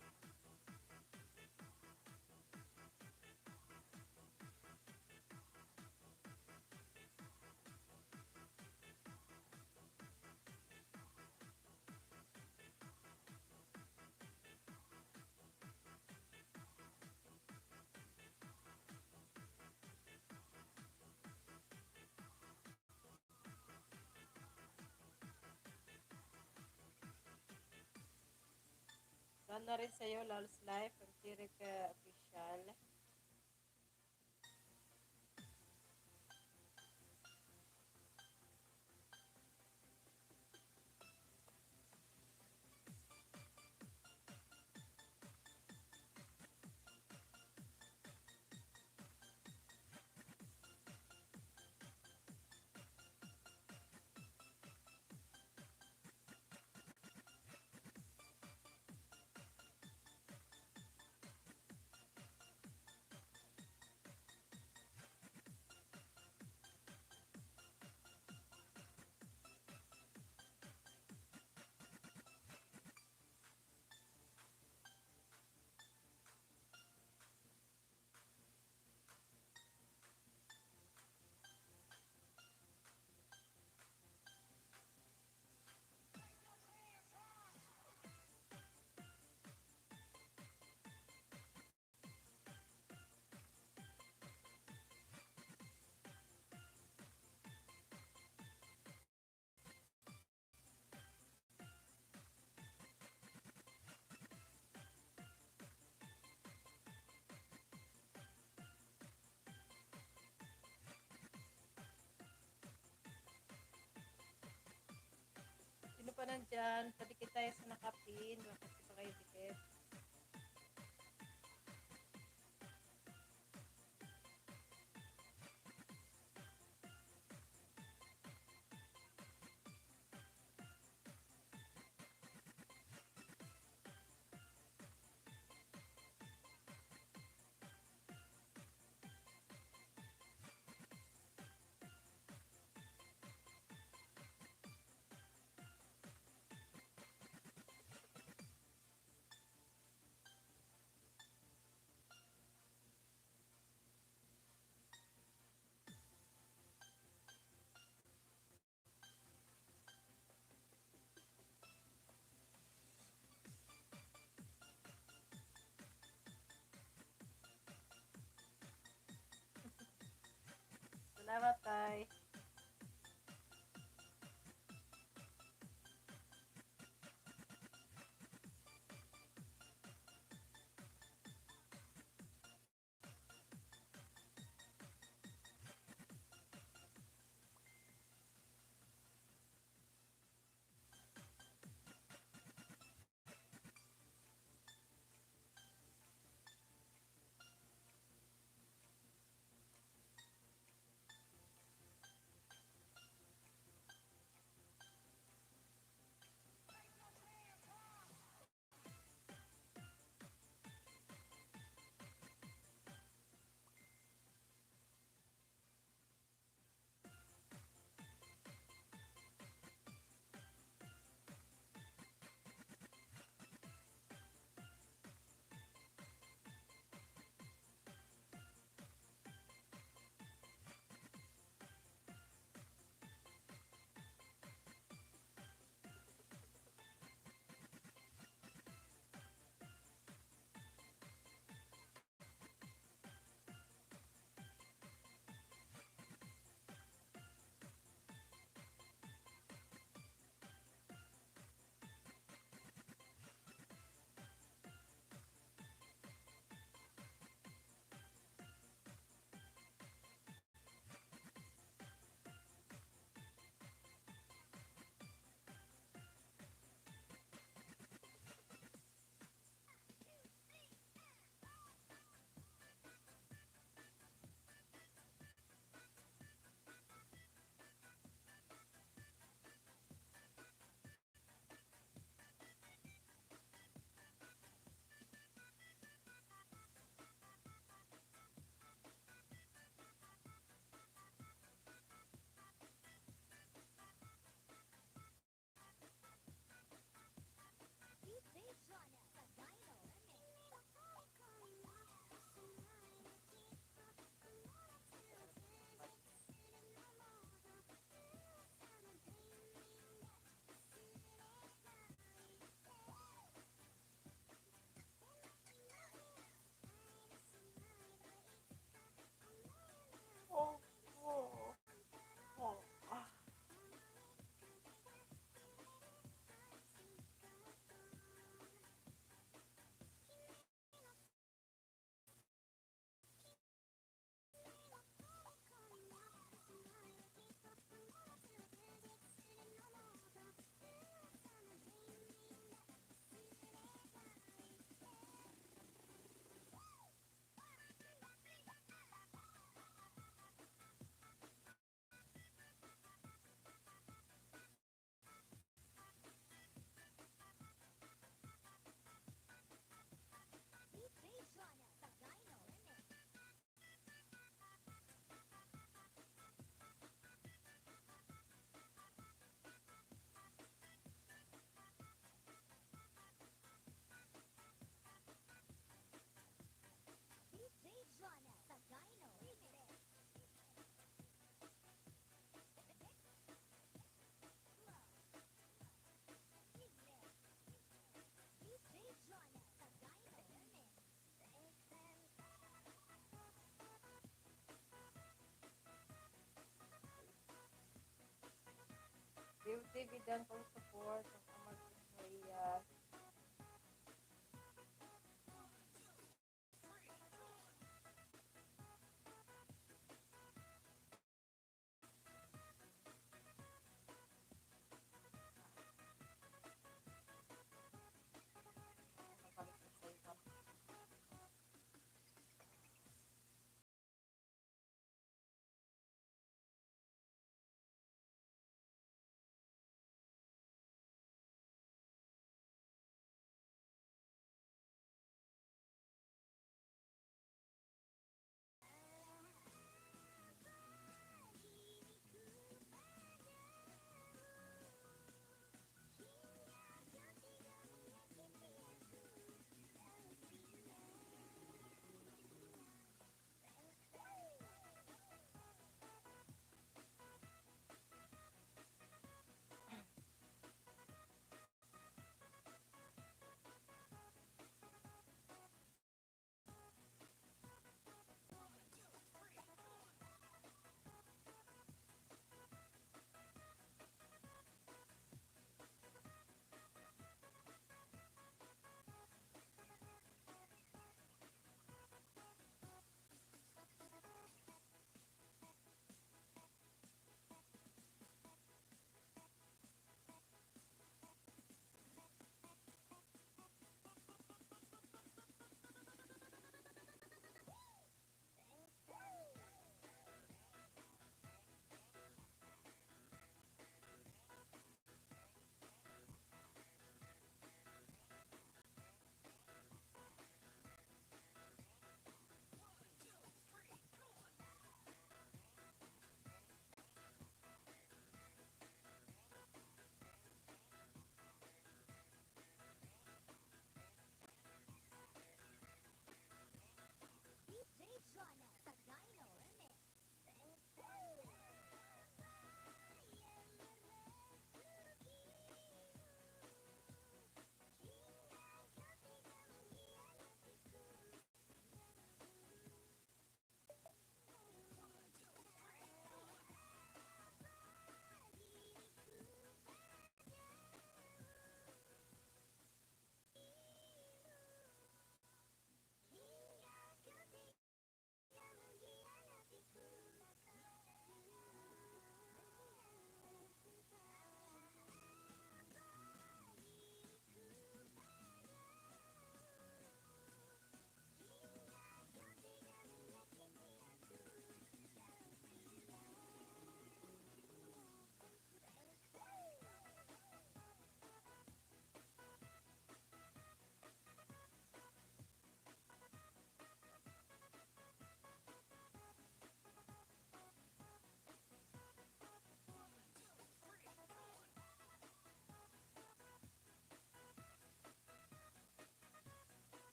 na rin sa'yo, Lals Life, from Jerica Official. Sino pa nandyan? Padikit tayo sa nakapin. Bakit pa kayo dikit? Salamat, Tay. baby dan kung support ng amat Maria.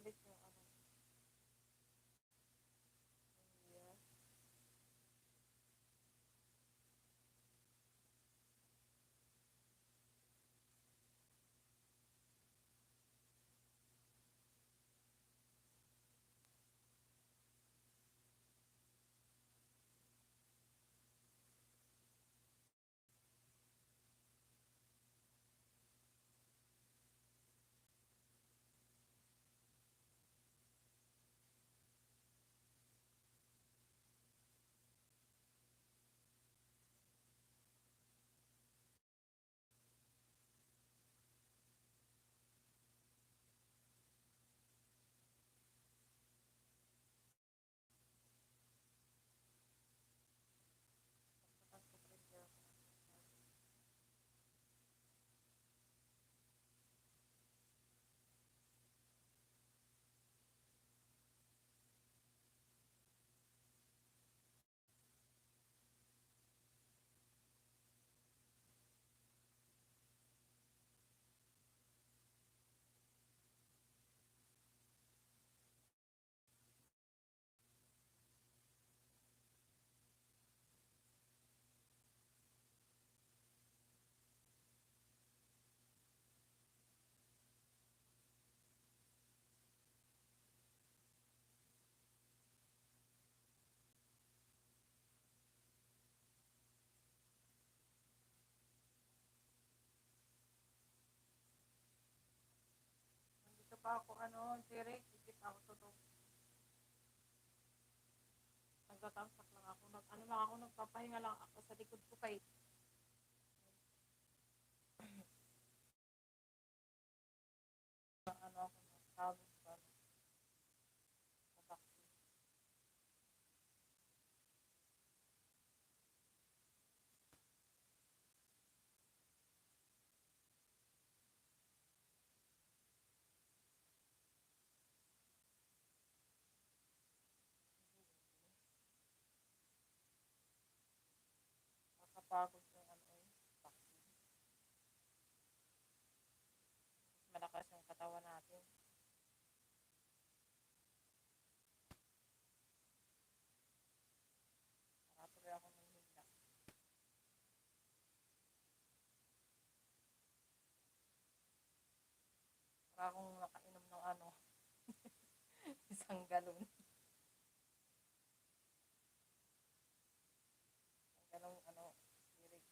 ulit yung ano. Yes. Tapos ko prepare. Dito pa ako ano, direct, dikit ako tutong. Nagtatamsak lang ako. Ano lang ako, nagpapahinga lang ako sa likod ko kay ano ako, tawag ko sa taxi. Nakapagod yung ano eh, taxi. Malakas yung katawan natin. Nakatuloy ako ng hila. Para akong nakainom ng ano, isang galon. Isang galong ano, spirit.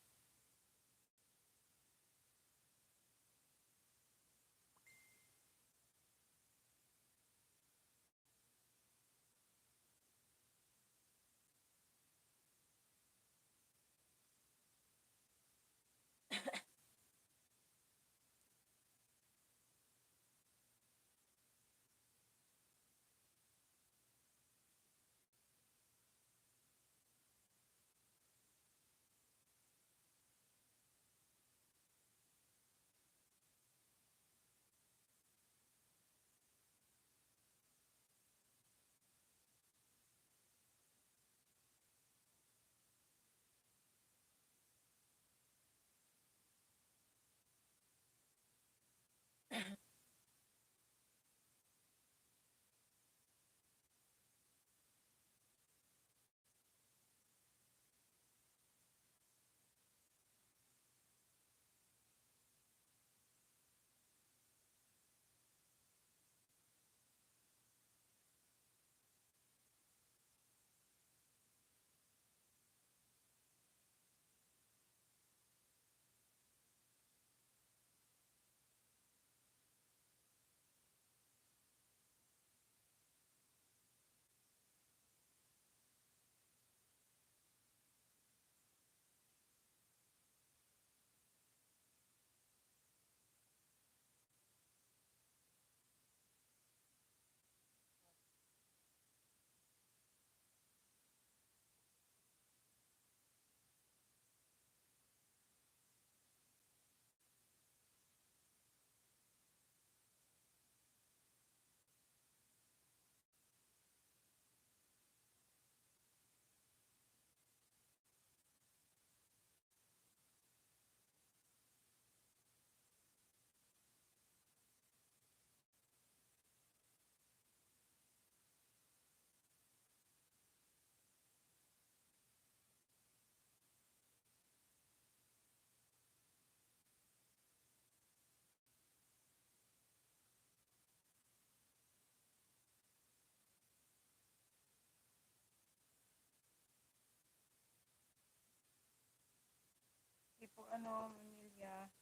ano, Emilia.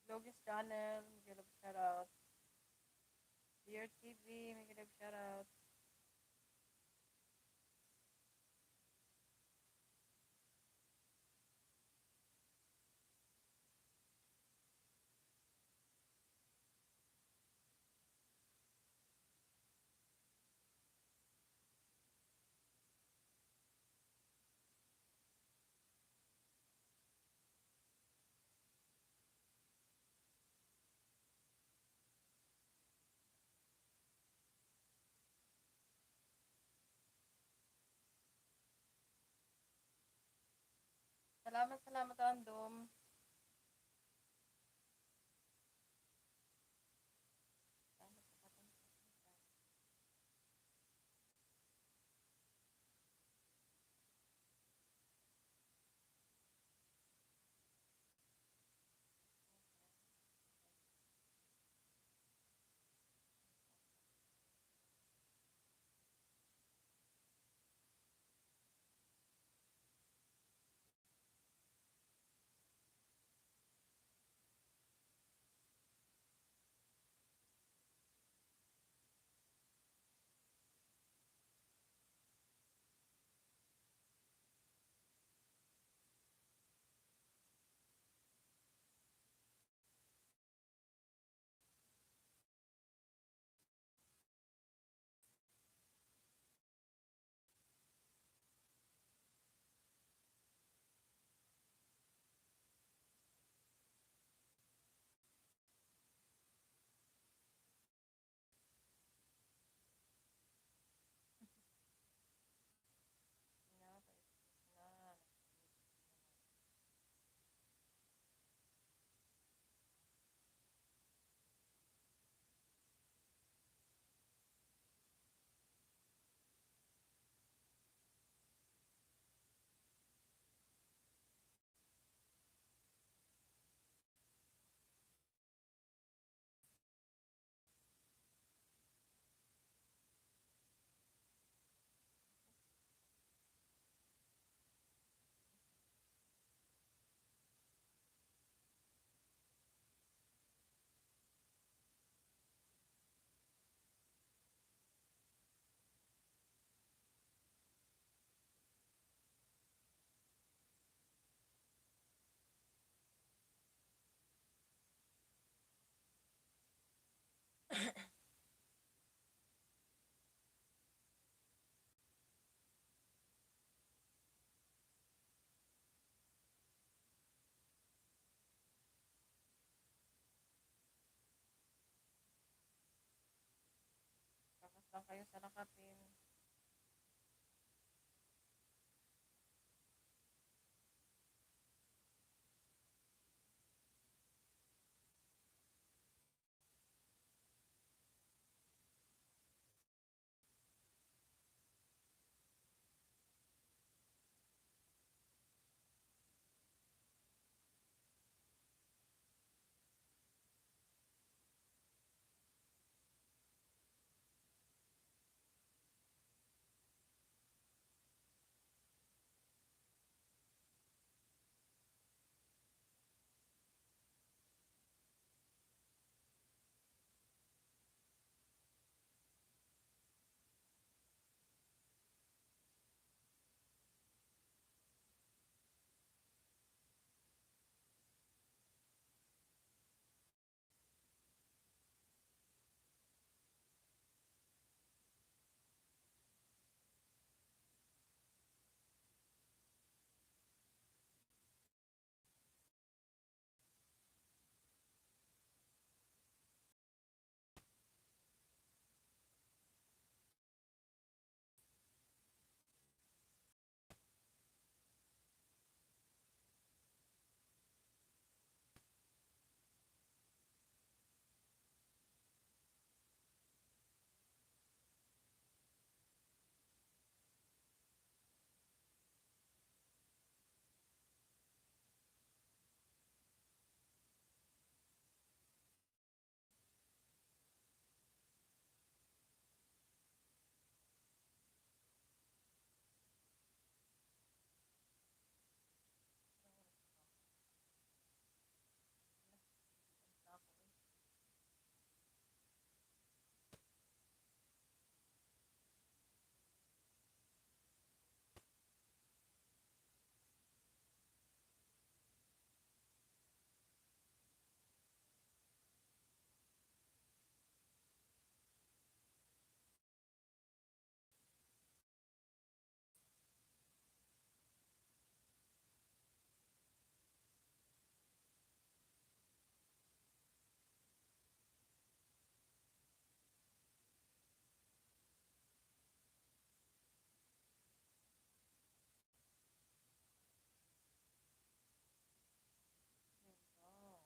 Logis channel, Miguel shoutout. Dear TV, Miguel shoutout. Salamat, salamat, random. Salamat sa katong. Bakas lang kayo sa nakapin. Oh.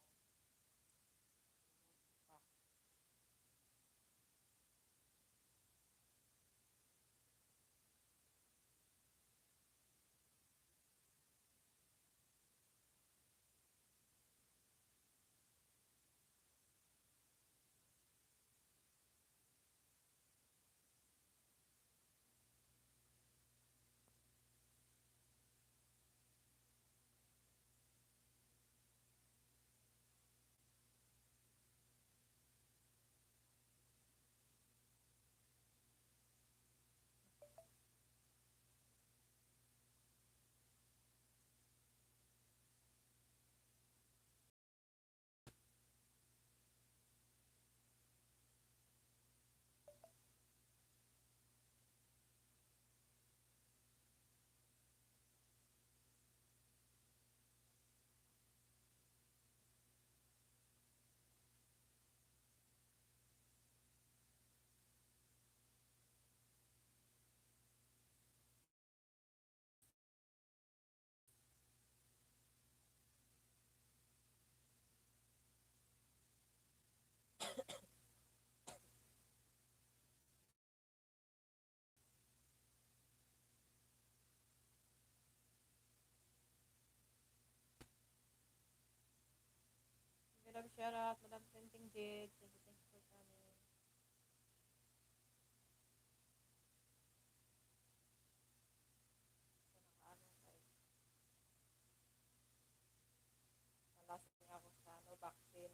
Madam Sharat, Madam Tinting Jade, thank you for coming. Nakaano guys, nalasing ako sa no vaccine.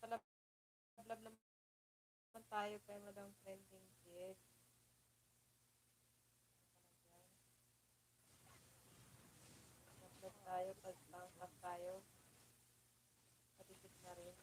Nagpapalablab naman tayo kay Madam Trending Kid. Lablab tayo, pag-tangkap tayo. Patipid na rin.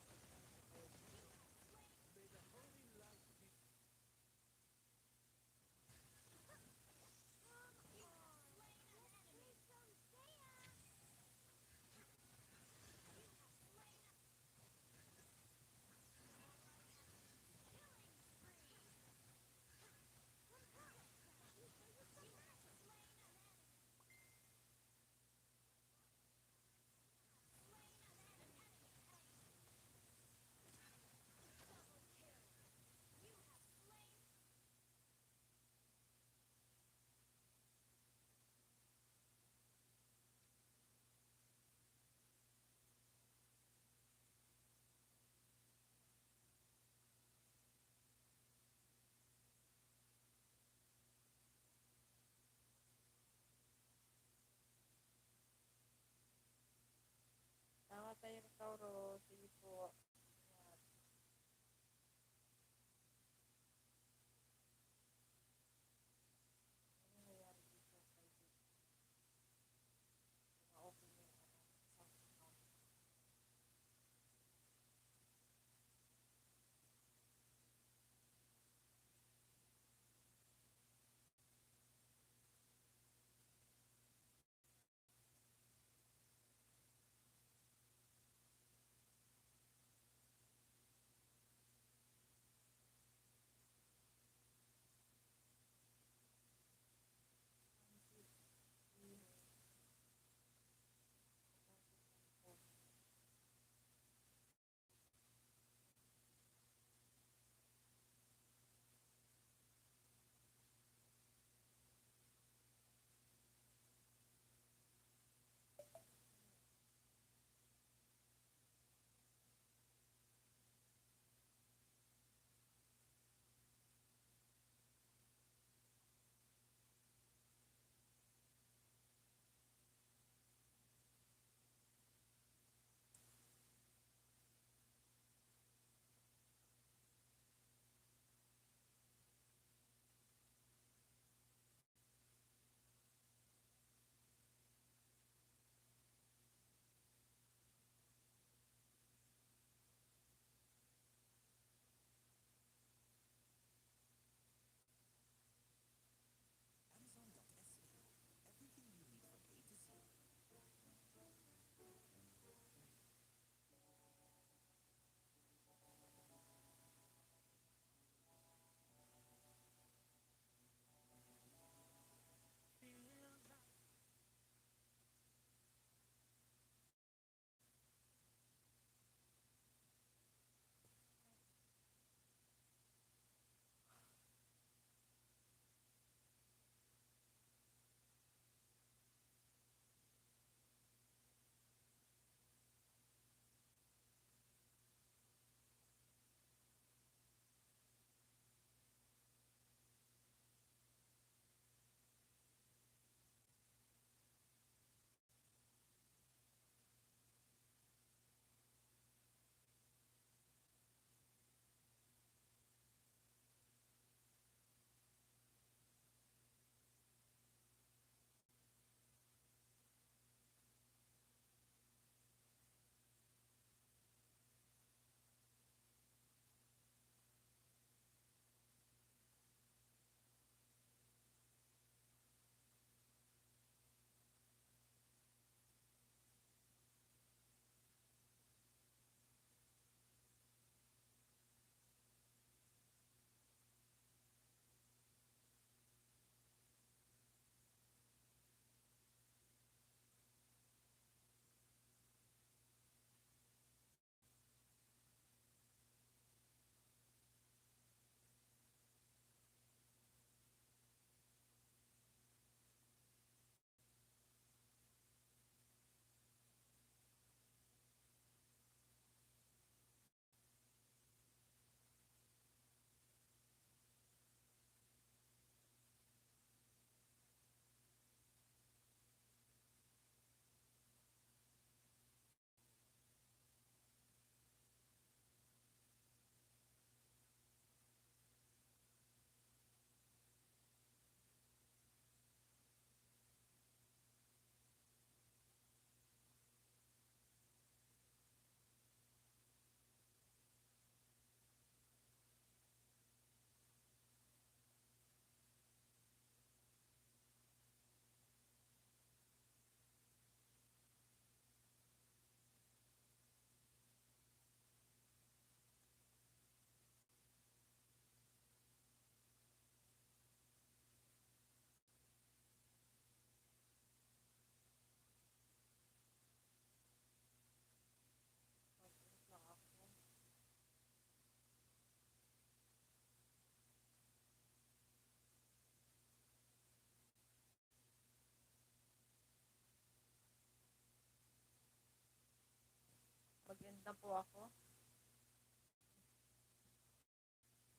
na po ako.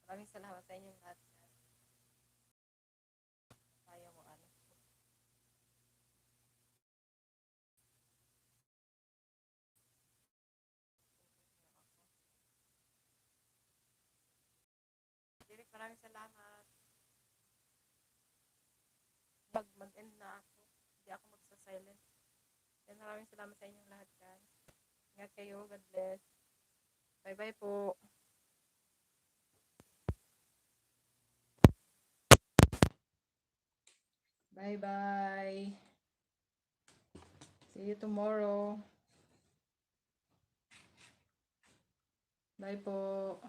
Maraming salamat sa inyong lahat. Kaya mo ano. Direk, maraming salamat. Mag-end na ako. Hindi ako magsa-silent. Then maraming salamat sa inyong lahat, guys. Ingat kayo. God bless. Bye-bye po. Bye-bye. See you tomorrow. Bye po.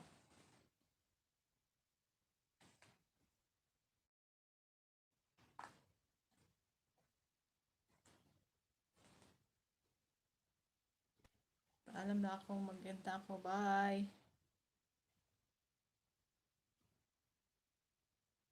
Alam na ako, mag-end na ako. Bye.